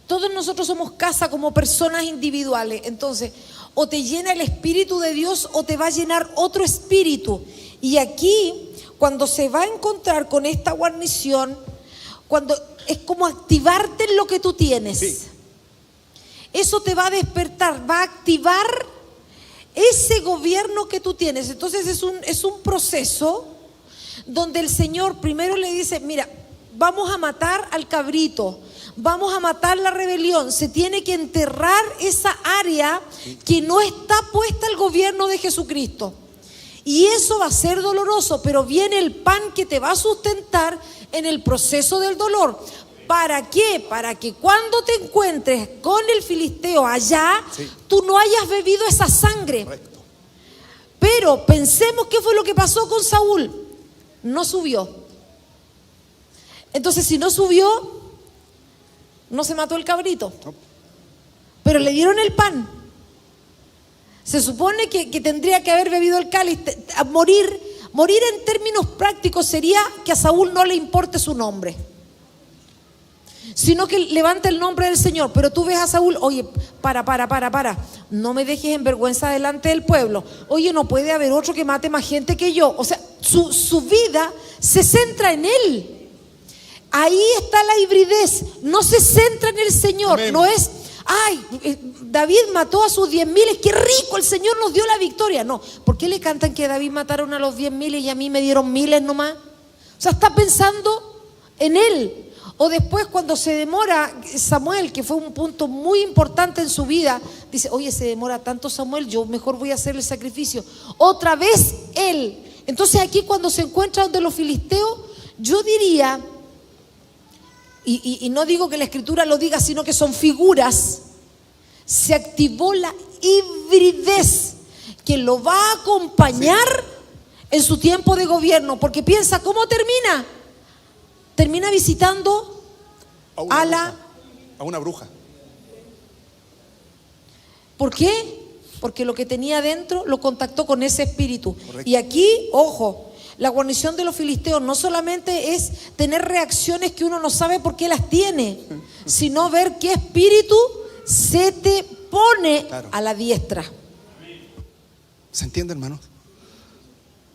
Todos nosotros somos casa como personas individuales. Entonces, o te llena el Espíritu de Dios o te va a llenar otro espíritu. Y aquí, cuando se va a encontrar con esta guarnición, cuando es como activarte en lo que tú tienes. Sí. Eso te va a despertar, va a activar ese gobierno que tú tienes. Entonces es un proceso donde el Señor primero le dice, mira, vamos a matar al cabrito, vamos a matar la rebelión. Se tiene que enterrar esa área que no está puesta al gobierno de Jesucristo. Y eso va a ser doloroso, pero viene el pan que te va a sustentar en el proceso del dolor. ¿Para qué? Para que cuando te encuentres con el filisteo allá, sí, tú no hayas bebido esa sangre. Correcto. Pero pensemos qué fue lo que pasó con Saúl. No subió. Entonces, si no subió, no se mató el cabrito. Pero le dieron el pan. Se supone que tendría que haber bebido el cáliz. Morir en términos prácticos sería que a Saúl no le importe su nombre, sino que levanta el nombre del Señor. Pero tú ves a Saúl, oye, para, no me dejes en vergüenza delante del pueblo. Oye, no puede haber otro que mate más gente que yo. O sea, su vida se centra en él. Ahí está la hibridez. No se centra en el Señor. Amén. No es, David mató a sus 10,000, qué rico, el Señor nos dio la victoria. No, ¿por qué le cantan que David mataron a los 10,000 y a mí me dieron 1,000 nomás? O sea, está pensando en él. O después, cuando se demora Samuel, que fue un punto muy importante en su vida, dice, oye, se demora tanto Samuel, yo mejor voy a hacer el sacrificio. Otra vez él. Entonces aquí, cuando se encuentra donde los filisteos, yo diría, y no digo que la Escritura lo diga, sino que son figuras, se activó la hibridez que lo va a acompañar en su tiempo de gobierno. Porque piensa, ¿cómo termina? Termina visitando a una bruja. ¿Por qué? Porque lo que tenía adentro lo contactó con ese espíritu. Correcto. Y aquí, ojo, la guarnición de los filisteos no solamente es tener reacciones que uno no sabe por qué las tiene, sino ver qué espíritu se te pone a la diestra. ¿Se entiende, hermano?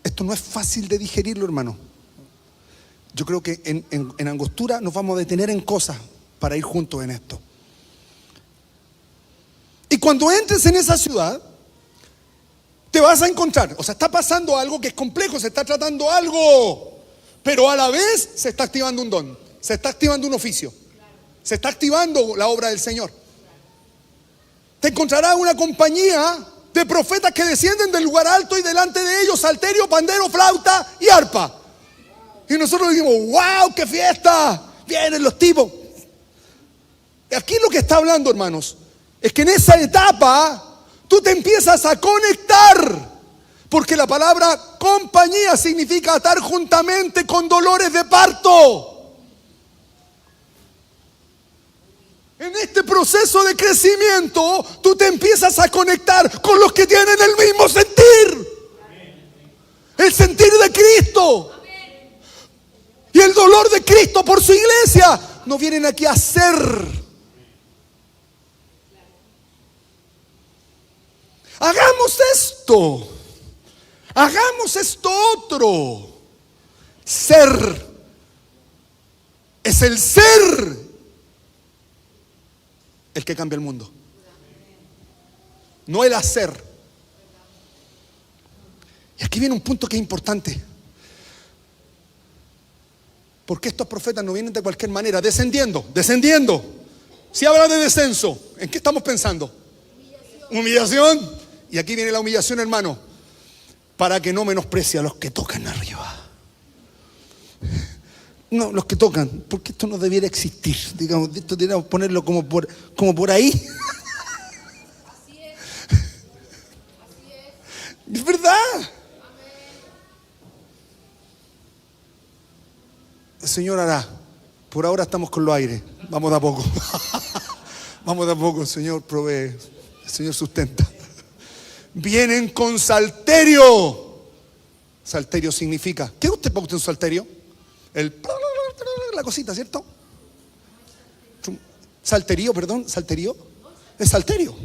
Esto no es fácil de digerirlo, hermano. Yo creo que en Angostura nos vamos a detener en cosas para ir juntos en esto. Y cuando entres en esa ciudad, te vas a encontrar, o sea, está pasando algo que es complejo, se está tratando algo, pero a la vez se está activando un don, se está activando un oficio, se está activando la obra del Señor. Te encontrarás una compañía de profetas que descienden del lugar alto y delante de ellos salterio, pandero, flauta y arpa. Y nosotros decimos, wow, qué fiesta, vienen los tipos. Aquí lo que está hablando, hermanos, es que en esa etapa tú te empiezas a conectar, porque la palabra compañía significa atar juntamente con dolores de parto. En este proceso de crecimiento, tú te empiezas a conectar con los que tienen el mismo sentir, el sentir de Cristo. Y el dolor de Cristo por su iglesia. No vienen aquí a ser. Hagamos esto. Hagamos esto otro. Ser. Es el ser el que cambia el mundo. No el hacer. Y aquí viene un punto que es importante. Porque estos profetas no vienen de cualquier manera, descendiendo. Si habla de descenso, ¿en qué estamos pensando? Humillación. Y aquí viene la humillación, hermano, para que no menosprecie a los que tocan arriba. No, los que tocan, porque esto no debiera existir. Digamos, esto deberíamos ponerlo como por ahí. Así es. Es verdad. El Señor hará. Por ahora estamos con los aires. Vamos de a poco. Vamos de a poco. El Señor provee. El Señor sustenta. Vienen con salterio. Salterio significa, ¿qué usted pone en salterio? La cosita, ¿cierto? Salterio, perdón, salterio. Es salterio.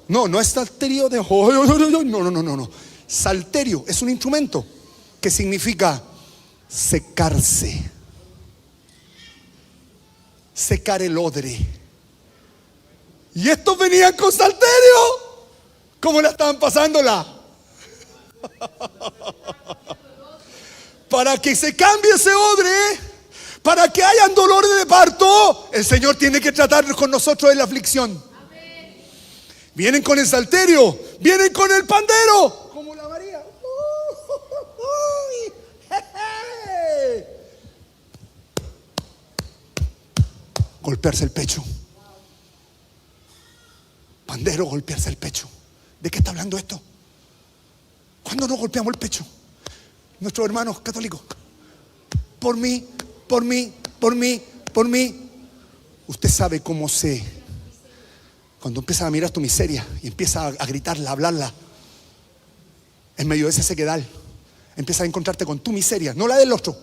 No, no es salterio de... No. Salterio es un instrumento que significa secarse. Secar el odre. Y estos venían con salterio. ¿Cómo la estaban pasándola? Para que se cambie ese odre, para que hayan dolores de parto, el Señor tiene que tratar con nosotros en la aflicción. Vienen con el salterio, vienen con el pandero, como la María. Golpearse el pecho. Pandero, golpearse el pecho. ¿De qué está hablando esto? ¿Cuándo nos golpeamos el pecho? Nuestros hermanos católicos. Por mí. Usted sabe cómo cuando empiezas a mirar tu miseria y empiezas a gritarla, a hablarla, en medio de ese sequedal, empiezas a encontrarte con tu miseria, no la del otro.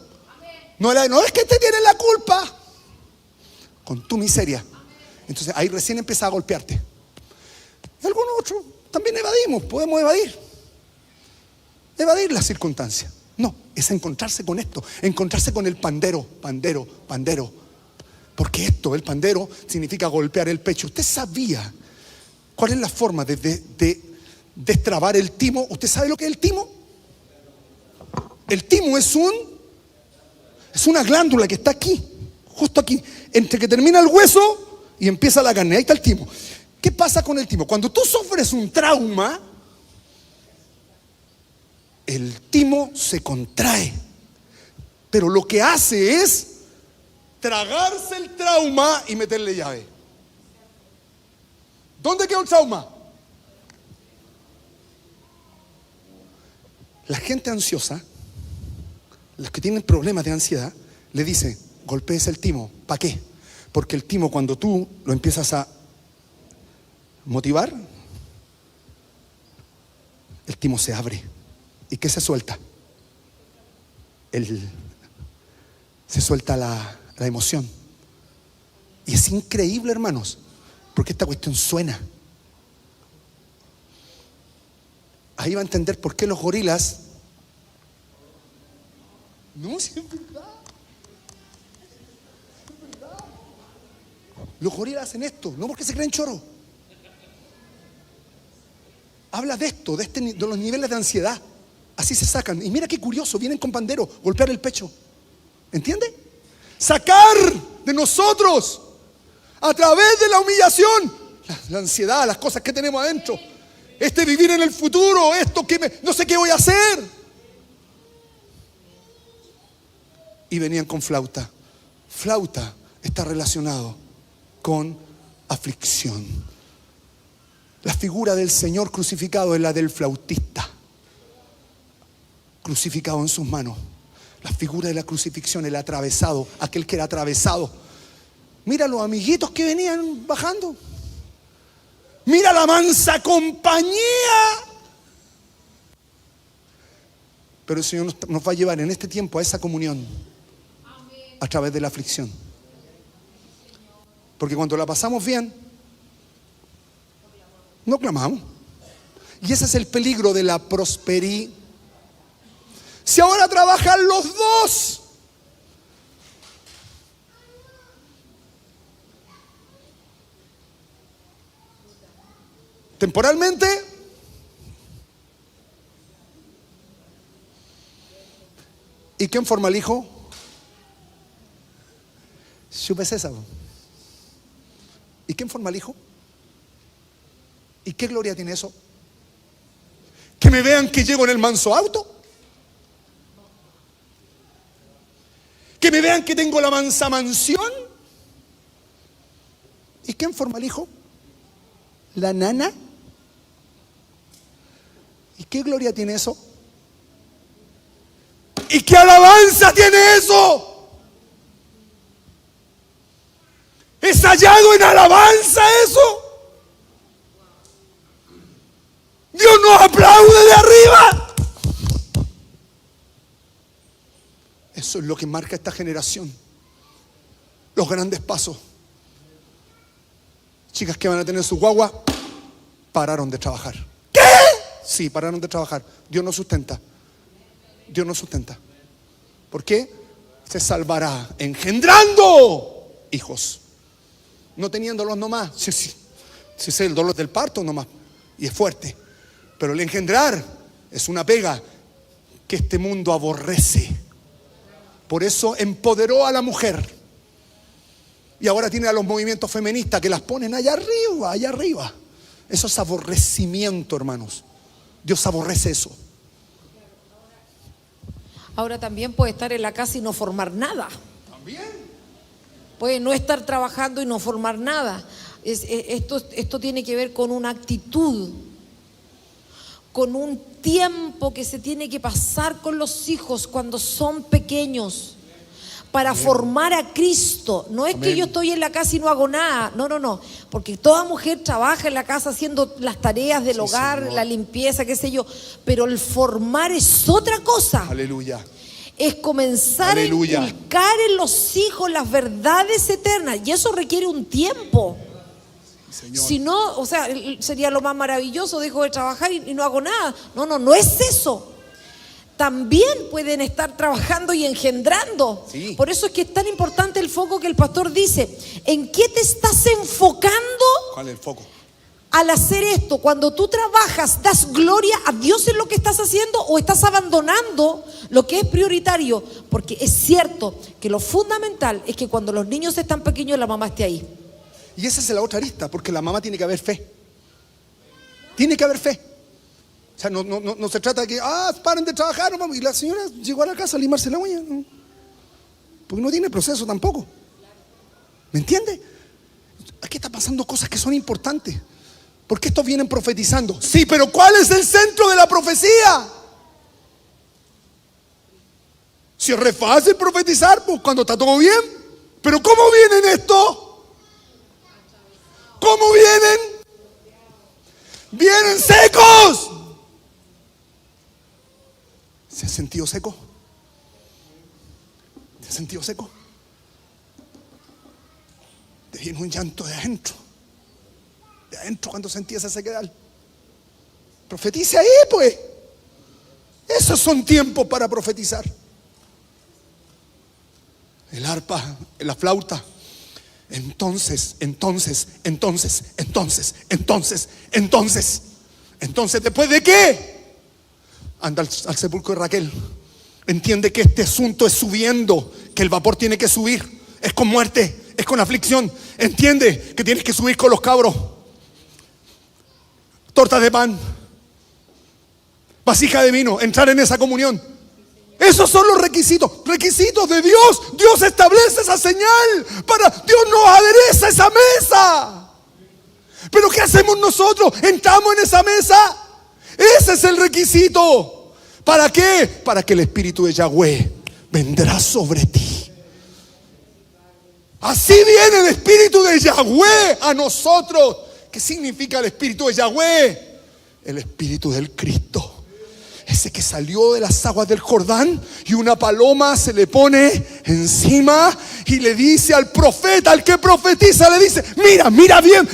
No es que te tiene la culpa. Con tu miseria. Entonces ahí recién empieza a golpearte. Y algunos otros también evadimos, podemos evadir las circunstancias. No, es encontrarse con esto, encontrarse con el pandero. Porque el pandero significa golpear el pecho. ¿Usted sabía cuál es la forma de destrabar el timo? ¿Usted sabe lo que es el timo? El timo es una glándula que está aquí, justo aquí, entre que termina el hueso y empieza la carne. Ahí está el timo. ¿Qué pasa con el timo? Cuando tú sufres un trauma, el timo se contrae, pero lo que hace es tragarse el trauma y meterle llave. ¿Dónde queda el trauma? La gente ansiosa, los que tienen problemas de ansiedad, le dice: golpees el timo. ¿Para qué? Porque el timo, cuando tú lo empiezas a motivar, el timo se abre. ¿Y qué se suelta? Se suelta la emoción. Y es increíble, hermanos, porque esta cuestión suena. Ahí va a entender por qué los gorilas... No, si es verdad. Los gorilas hacen esto, no porque se creen choros. Habla de esto, de los niveles de ansiedad. Así se sacan. Y mira qué curioso, vienen con pandero, golpear el pecho. ¿Entiende? Sacar de nosotros, a través de la humillación, la ansiedad, las cosas que tenemos adentro. Vivir en el futuro, no sé qué voy a hacer. Y venían con flauta. Flauta está relacionado con aflicción. La figura del Señor crucificado es la del flautista, crucificado en sus manos. La figura de la crucifixión, el atravesado, aquel que era atravesado. Mira los amiguitos que venían bajando. Mira la mansa compañía. Pero el Señor nos va a llevar en este tiempo a esa comunión a través de la aflicción. Porque cuando la pasamos bien, no clamamos. Y ese es el peligro de la prosperidad. Si ahora trabajan los dos, temporalmente, ¿y quién forma al hijo? Chúpese esa. ¿Y quién forma al hijo? ¿Y qué gloria tiene eso? ¿Que me vean que llego en el manso auto? ¿Que me vean que tengo la mansa mansión? ¿Y quién forma al hijo? ¿La nana? ¿Y qué gloria tiene eso? ¿Y qué alabanza tiene eso? ¿Es hallado en alabanza eso? aplaude de arriba. Eso es lo que marca esta generación. Los grandes pasos. Chicas que van a tener su guagua, pararon de trabajar. ¿Qué? Sí, pararon de trabajar. Dios nos sustenta. Dios nos sustenta. ¿Por qué? Se salvará engendrando hijos. No teniéndolos nomás. Sí, es el dolor del parto nomás. Y es fuerte. Pero el engendrar es una pega que este mundo aborrece. Por eso empoderó a la mujer. Y ahora tiene a los movimientos feministas que las ponen allá arriba, allá arriba. Eso es aborrecimiento, hermanos. Dios aborrece eso. Ahora también puede estar en la casa y no formar nada. También. Puede no estar trabajando y no formar nada. Esto tiene que ver con una actitud, con un tiempo que se tiene que pasar con los hijos cuando son pequeños para formar a Cristo. No es que yo estoy en la casa y no hago nada. No. Porque toda mujer trabaja en la casa haciendo las tareas del hogar, Señor. la limpieza, qué sé yo. Pero el formar es otra cosa. Aleluya. Es comenzar Aleluya. a inculcar en los hijos las verdades eternas. Y eso requiere un tiempo. Señor. Si no, o sea, sería lo más maravilloso, dejo de trabajar y no hago nada. No es eso. También pueden estar trabajando y engendrando. Sí. Por eso es que es tan importante el foco que el pastor dice. ¿En qué te estás enfocando ¿Cuál es el foco? al hacer esto? Cuando tú trabajas, ¿das gloria a Dios en lo que estás haciendo o estás abandonando lo que es prioritario? Porque es cierto que lo fundamental es que cuando los niños están pequeños la mamá esté ahí. Y esa es la otra arista, porque la mamá tiene que haber fe. Tiene que haber fe. O sea, no se trata de que, paren de trabajar, y la señora llegó a la casa a limarse la uña. ¿No? Porque no tiene proceso tampoco. ¿Me entiende? Aquí está pasando cosas que son importantes. Porque estos vienen profetizando. Sí, pero ¿cuál es el centro de la profecía? Si es re fácil profetizar, pues cuando está todo bien. Pero ¿cómo vienen esto? ¿Cómo vienen? ¡Vienen secos! ¿Se ha sentido seco? ¿Se ha sentido seco? Te viene un llanto de adentro. De adentro cuando sentí esa sequedad. Profetice ahí, pues. Esos son tiempos para profetizar. El arpa, la flauta. Entonces, ¿después de qué? Anda al sepulcro de Raquel. Entiende que este asunto es subiendo, que el vapor tiene que subir. Es con muerte, es con aflicción. Entiende que tienes que subir con los cabros. Torta de pan, vasija de vino, entrar en esa comunión. Esos son los requisitos de Dios. Dios establece esa señal para Dios nos adereza esa mesa. Pero ¿qué hacemos nosotros? ¿Entramos en esa mesa? Ese es el requisito. ¿Para qué? Para que el Espíritu de Yahweh vendrá sobre ti. Así viene el Espíritu de Yahweh a nosotros. ¿Qué significa el Espíritu de Yahweh? El Espíritu del Cristo. Ese que salió de las aguas del Jordán y una paloma se le pone encima y le dice al profeta, al que profetiza, le dice: mira bien,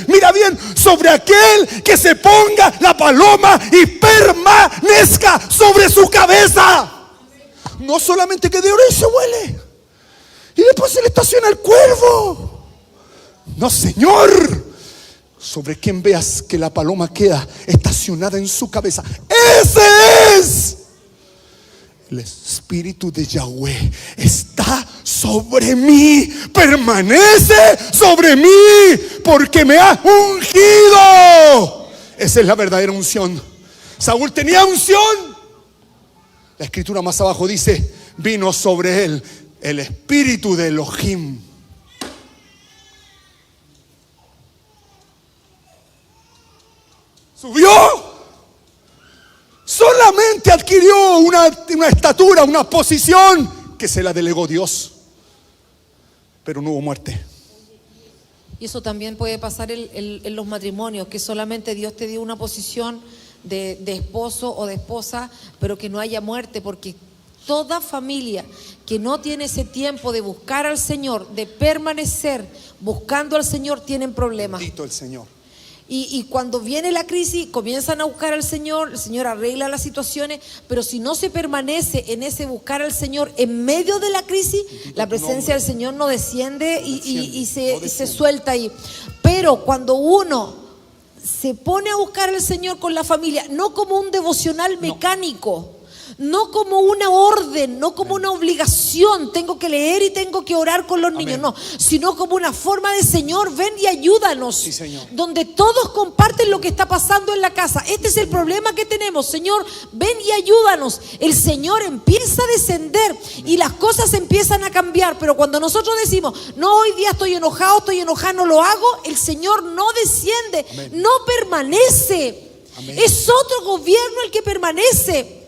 sobre aquel que se ponga la paloma y permanezca sobre su cabeza. No solamente que de oro y se huele y después se le estaciona el cuervo. No, Señor, sobre quien veas que la paloma queda estacionada en su cabeza. Ese es el Espíritu de Yahweh. Está sobre mí, permanece sobre mí, porque me ha ungido. Esa es la verdadera unción. Saúl tenía unción. La escritura más abajo dice: vino sobre él el Espíritu de Elohim. Subió, solamente adquirió una estatura, una posición que se la delegó Dios, pero no hubo muerte. Y eso también puede pasar en los matrimonios, que solamente Dios te dio una posición de esposo o de esposa, pero que no haya muerte, porque toda familia que no tiene ese tiempo de buscar al Señor, de permanecer buscando al Señor, tienen problemas. Bendito el Señor. Y cuando viene la crisis, comienzan a buscar al Señor, el Señor arregla las situaciones, pero si no se permanece en ese buscar al Señor en medio de la crisis, la presencia del Señor no desciende y se suelta ahí. Pero cuando uno se pone a buscar al Señor con la familia, no como un devocional mecánico, no como una orden, no como una obligación, tengo que leer y tengo que orar con los niños, no, sino como una forma de Señor, ven y ayúdanos, Sí, Señor. donde todos comparten lo que está pasando en la casa. Este es el problema que tenemos, Señor, ven y ayúdanos. El Señor empieza a descender y las cosas empiezan a cambiar, pero cuando nosotros decimos, no, hoy día estoy enojado, no lo hago, el Señor no desciende, no permanece. Es otro gobierno el que permanece.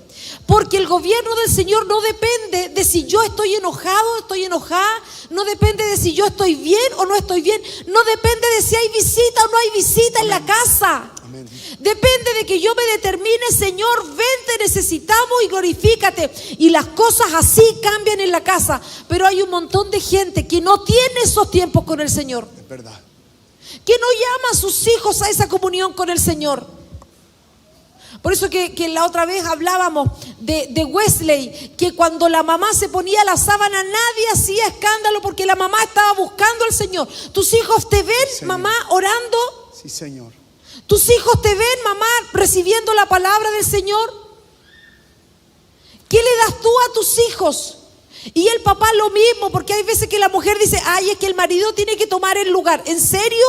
Porque el gobierno del Señor no depende de si yo estoy enojado, estoy enojada, no depende de si yo estoy bien o no estoy bien, no depende de si hay visita o no hay visita en la casa. Amén. Depende de que yo me determine, Señor, ven, te necesitamos y glorifícate. Y las cosas así cambian en la casa. Pero hay un montón de gente que no tiene esos tiempos con el Señor, Es verdad. que no llama a sus hijos a esa comunión con el Señor. Por eso que la otra vez hablábamos de Wesley, que cuando la mamá se ponía la sábana, nadie hacía escándalo porque la mamá estaba buscando al Señor. ¿Tus hijos te ven, Señor. mamá, orando? Sí, Señor. ¿Tus hijos te ven, mamá, recibiendo la palabra del Señor? ¿Qué le das tú a tus hijos? Y el papá lo mismo, porque hay veces que la mujer dice, ay, es que el marido tiene que tomar el lugar. ¿En serio?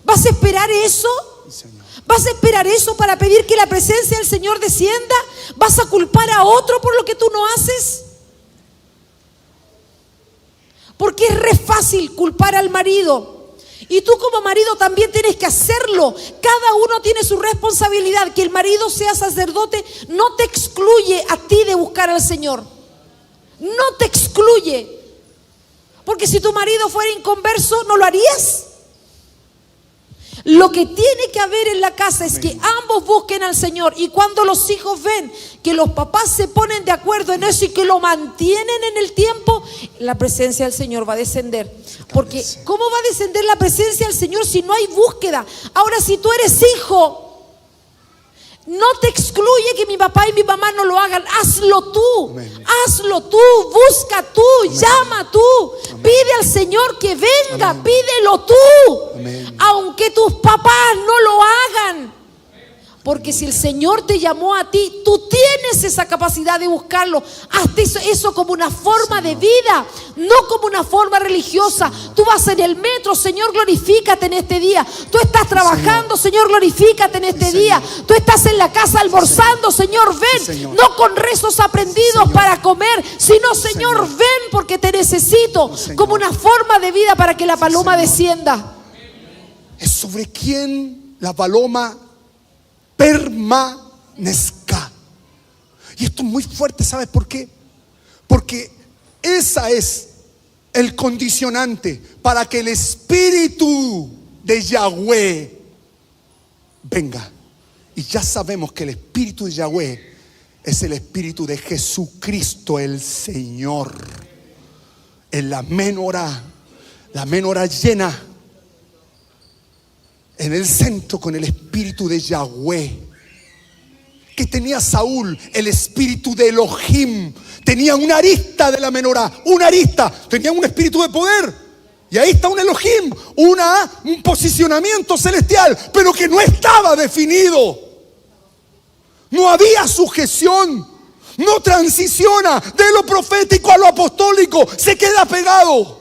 ¿Vas a esperar eso? Sí, Señor. ¿Vas a esperar eso para pedir que la presencia del Señor descienda? ¿Vas a culpar a otro por lo que tú no haces? Porque es re fácil culpar al marido. Y tú como marido también tienes que hacerlo. Cada uno tiene su responsabilidad. Que el marido sea sacerdote no te excluye a ti de buscar al Señor. No te excluye. Porque si tu marido fuera inconverso, ¿no lo harías? Lo que tiene que haber en la casa es que ambos busquen al Señor. Y cuando los hijos ven que los papás se ponen de acuerdo en eso y que lo mantienen en el tiempo, la presencia del Señor va a descender. Porque ¿cómo va a descender la presencia del Señor si no hay búsqueda? Ahora, si tú eres hijo, no te excluye que mi papá y mi mamá no lo hagan. Hazlo tú. Amén. Hazlo tú. Busca tú. Amén. Llama tú. Amén. Pide al Señor que venga. Amén. Pídelo tú. Amén. Aunque tus papás no lo hagan. Porque si el Señor te llamó a ti, tú tienes esa capacidad de buscarlo. Hazte eso como una forma de vida, no como una forma religiosa. Tú vas en el metro, Señor, glorifícate en este día. Tú estás trabajando, Señor, glorifícate en este día. Tú estás en la casa almorzando, Señor, ven. Señor. No con rezos aprendidos, Señor, para comer, sino, Señor, Señor, ven porque te necesito, Señor, como una forma de vida para que la paloma Señor, descienda. Es sobre quien la paloma permanezca. Y esto es muy fuerte, ¿sabes por qué? Porque esa es el condicionante para que el Espíritu de Yahweh venga. Y ya sabemos que el Espíritu de Yahweh es el Espíritu de Jesucristo el Señor. En la menorá llena en el centro con el espíritu de Yahweh. Que tenía Saúl, el espíritu de Elohim. Tenía una arista de la menorá, una arista. Tenía un espíritu de poder. Y ahí está un Elohim, un posicionamiento celestial, pero que no estaba definido. No había sujeción. No transiciona de lo profético a lo apostólico. Se queda pegado.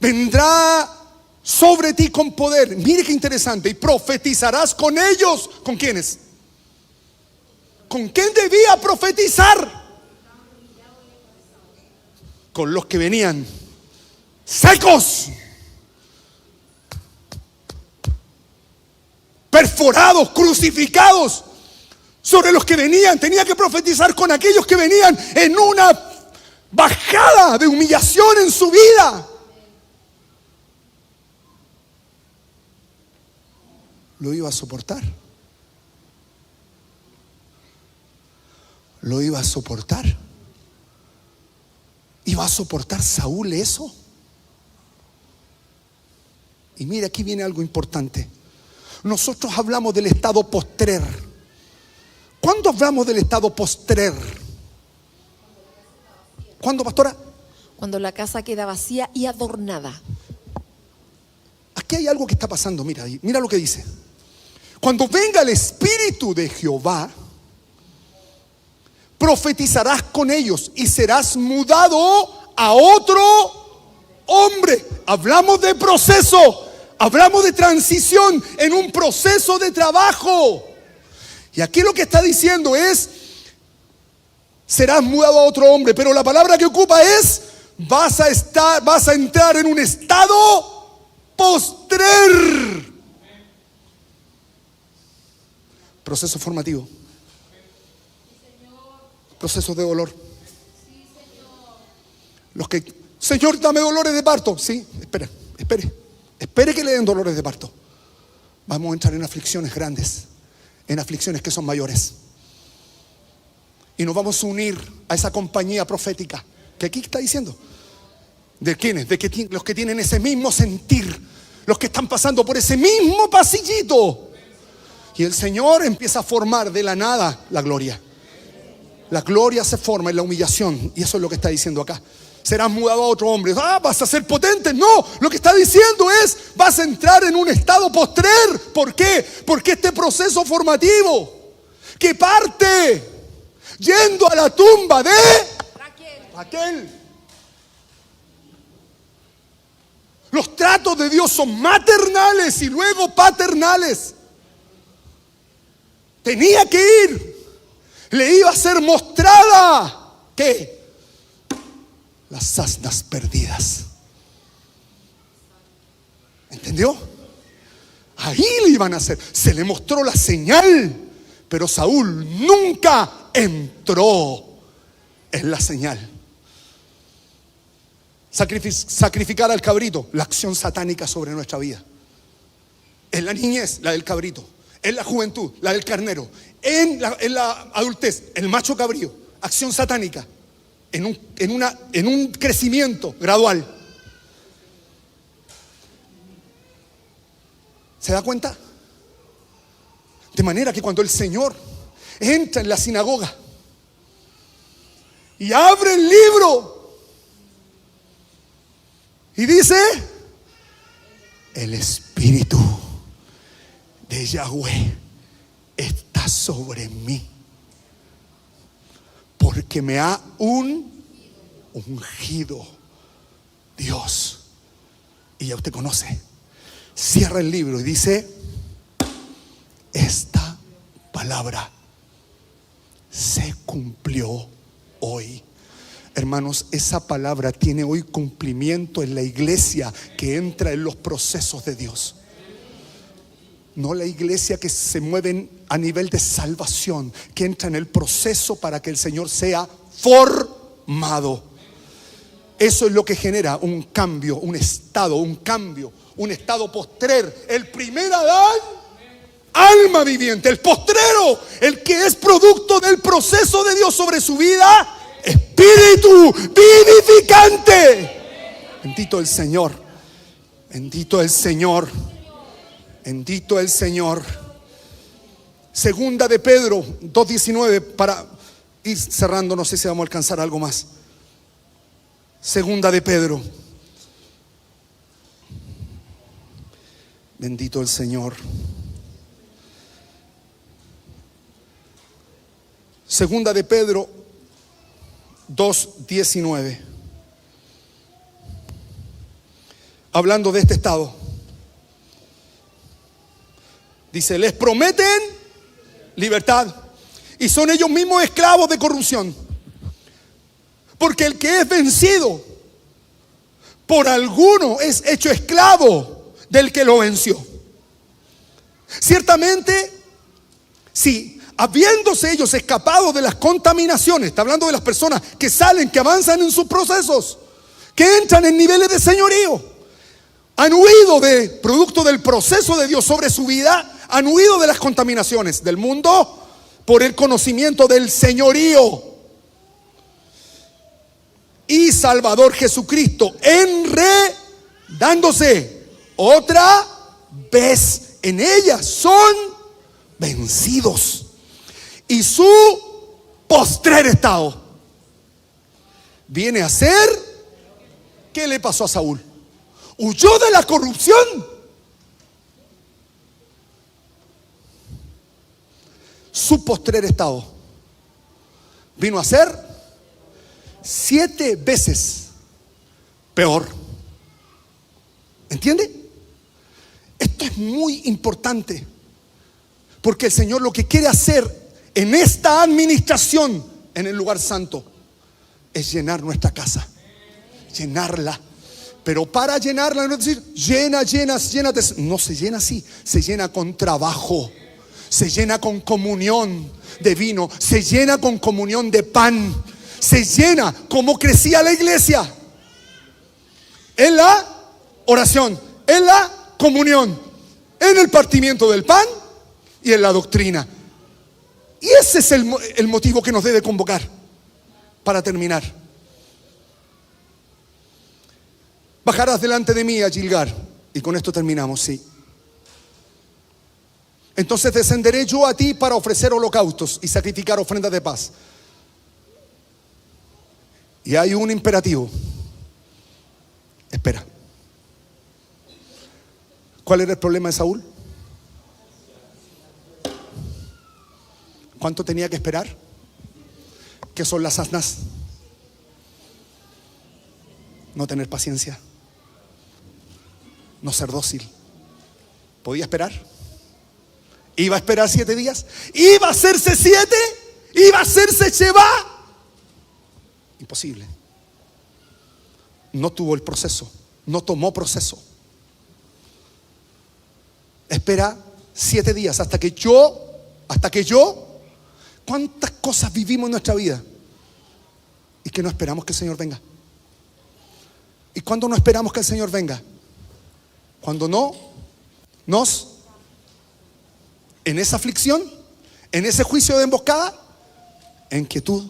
Vendrá sobre ti con poder. Mire qué interesante. Y profetizarás con ellos. ¿Con quiénes? ¿Con quién debía profetizar? Con los que venían secos, perforados, crucificados. Sobre los que venían, tenía que profetizar con aquellos que venían en una bajada de humillación en su vida. lo iba a soportar. Lo iba a soportar. ¿Iba a soportar Saúl eso? Y mira, aquí viene algo importante. Nosotros hablamos del estado postrer. ¿Cuándo hablamos del estado postrer? ¿Cuándo, pastora? Cuando la casa queda vacía y adornada. Aquí hay algo que está pasando, mira lo que dice. Cuando venga el Espíritu de Jehová, profetizarás con ellos y serás mudado a otro hombre. Hablamos de proceso, hablamos de transición en un proceso de trabajo. Y aquí lo que está diciendo es: serás mudado a otro hombre. Pero la palabra que ocupa es: vas a entrar en un estado postrer. Proceso formativo. Procesos de dolor. Los que, Señor, dame dolores de parto. Sí, espere que le den dolores de parto. Vamos a entrar en aflicciones grandes, en aflicciones que son mayores. Y nos vamos a unir a esa compañía profética que aquí está diciendo. ¿De quiénes? De los que tienen ese mismo sentir, los que están pasando por ese mismo pasillito. Y el Señor empieza a formar de la nada la gloria. La gloria se forma en la humillación. Y eso es lo que está diciendo acá. Serás mudado a otro hombre. Vas a ser potente. No, lo que está diciendo es: vas a entrar en un estado postrer. ¿Por qué? Porque este proceso formativo que parte yendo a la tumba de Raquel. Los tratos de Dios son maternales y luego paternales. Tenía que ir. Le iba a ser mostrada ¿qué? Las asnas perdidas. ¿Entendió? Ahí le iban a hacer. Se le mostró la señal, pero Saúl nunca entró en la señal. Sacrificar al cabrito, la acción satánica sobre nuestra vida. En la niñez, la del cabrito. En la juventud, la del carnero. En la adultez, el macho cabrío. Acción satánica. En un crecimiento gradual. ¿Se da cuenta? De manera que cuando el Señor entra en la sinagoga y abre el libro y dice: el Espíritu de Yahweh está sobre mí, porque me ha ungido Dios. Y ya usted conoce. Cierra el libro y dice: esta palabra se cumplió hoy. Hermanos, esa palabra tiene hoy cumplimiento en la iglesia que entra en los procesos de Dios. No la iglesia que se mueve a nivel de salvación, que entra en el proceso para que el Señor sea formado. Eso es lo que genera un cambio, un estado postrer. El primer Adán, alma viviente. El postrero, el que es producto del proceso de Dios sobre su vida, espíritu vivificante. Bendito el Señor. Bendito el Señor. Bendito el Señor. Segunda de Pedro 2:19, para ir cerrando, no sé si vamos a alcanzar algo más. Segunda de Pedro. Bendito el Señor. Segunda de Pedro 2:19. Hablando de este estado. Dice: les prometen libertad y son ellos mismos esclavos de corrupción. Porque el que es vencido por alguno es hecho esclavo del que lo venció. Ciertamente, si habiéndose ellos escapado de las contaminaciones, está hablando de las personas que salen, que avanzan en sus procesos, que entran en niveles de señorío, han huido de producto del proceso de Dios sobre su vida, han huido de las contaminaciones del mundo por el conocimiento del señorío y Salvador Jesucristo, enredándose otra vez en ella, son vencidos. Y su postrer estado viene a ser, ¿qué le pasó a Saúl? Huyó de la corrupción. Su postrer estado vino a ser 7 veces peor. ¿Entiende? Esto es muy importante, porque el Señor lo que quiere hacer en esta administración en el lugar santo es llenar nuestra casa, llenarla. Pero para llenarla no es decir llénate. No se llena así, se llena con trabajo, se llena con comunión de vino, se llena con comunión de pan, se llena como crecía la iglesia, en la oración, en la comunión, en el partimiento del pan y en la doctrina. Y ese es el motivo que nos debe convocar. Para terminar, bajarás delante de mí a Gilgal. Y con esto terminamos, sí. Entonces descenderé yo a ti para ofrecer holocaustos y sacrificar ofrendas de paz. Y hay un imperativo. Espera. ¿Cuál era el problema de Saúl? ¿Cuánto tenía que esperar? ¿Qué son las asnas? No tener paciencia, no ser dócil. ¿Podía esperar? ¿Iba a esperar 7 días? ¿Iba a hacerse 7? ¿Iba a hacerse Sheba? Imposible. No tuvo el proceso, no tomó proceso. Espera 7 días hasta que yo. ¿Cuántas cosas vivimos en nuestra vida y que no esperamos que el Señor venga? ¿Y cuándo no esperamos que el Señor venga? Cuando no nos, en esa aflicción, en ese juicio de emboscada, en quietud,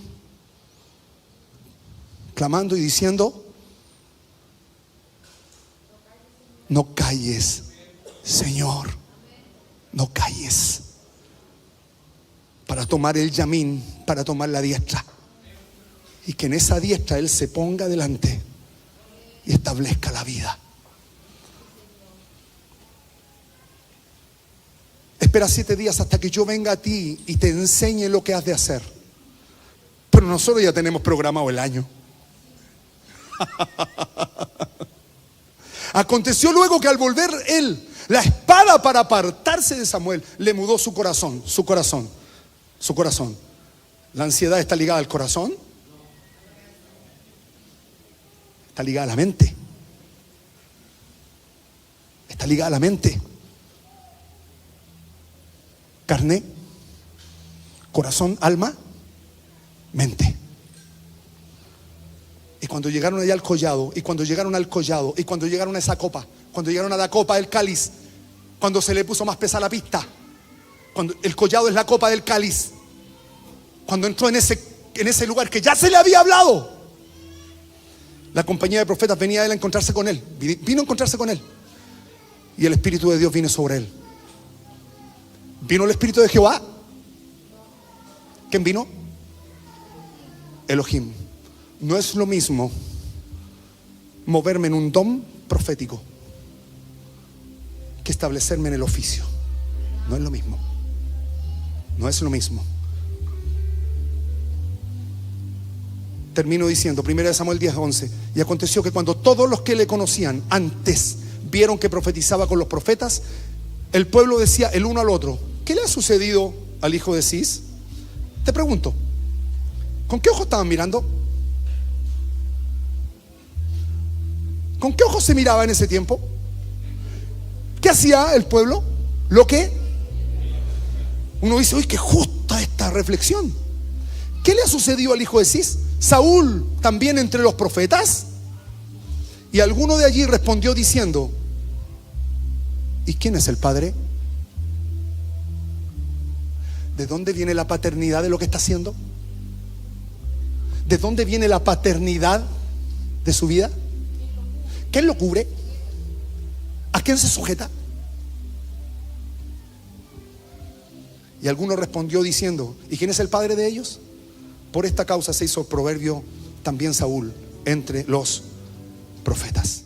clamando y diciendo: no calles, Señor, no calles. Para tomar el yamín, para tomar la diestra. Y que en esa diestra Él se ponga delante y establezca la vida. Espera 7 días hasta que yo venga a ti y te enseñe lo que has de hacer. Pero nosotros ya tenemos programado el año. Aconteció luego que al volver él la espada para apartarse de Samuel, le mudó su corazón. ¿La ansiedad está ligada al corazón? Está ligada a la mente. Está ligada a la mente. Carne, corazón, alma, mente. Y cuando llegaron allá al collado, y cuando llegaron al collado, y cuando llegaron a esa copa, cuando llegaron a la copa del cáliz, cuando se le puso más pesada la pista, cuando el collado es la copa del cáliz, cuando entró en ese lugar que ya se le había hablado, la compañía de profetas venía a él a encontrarse con él. Vino a encontrarse con él. Y el Espíritu de Dios vino sobre él. ¿Vino el Espíritu de Jehová? ¿Quién vino? Elohim. No es lo mismo moverme en un don profético que establecerme en el oficio. No es lo mismo. No es lo mismo. Termino diciendo, 1 Samuel 10:11. Y aconteció que cuando todos los que le conocían antes vieron que profetizaba con los profetas, el pueblo decía el uno al otro: ¿qué le ha sucedido al hijo de Cis? Te pregunto, ¿con qué ojos estaban mirando? ¿Con qué ojos se miraba en ese tiempo? ¿Qué hacía el pueblo? Lo que uno dice: uy, qué justa esta reflexión. ¿Qué le ha sucedido al hijo de Cis? ¿Saúl también entre los profetas? Y alguno de allí respondió diciendo: ¿y quién es el padre? ¿De dónde viene la paternidad de lo que está haciendo? ¿De dónde viene la paternidad de su vida? ¿Quién lo cubre? ¿A quién se sujeta? Y alguno respondió diciendo: ¿y quién es el padre de ellos? Por esta causa se hizo proverbio también Saúl entre los profetas.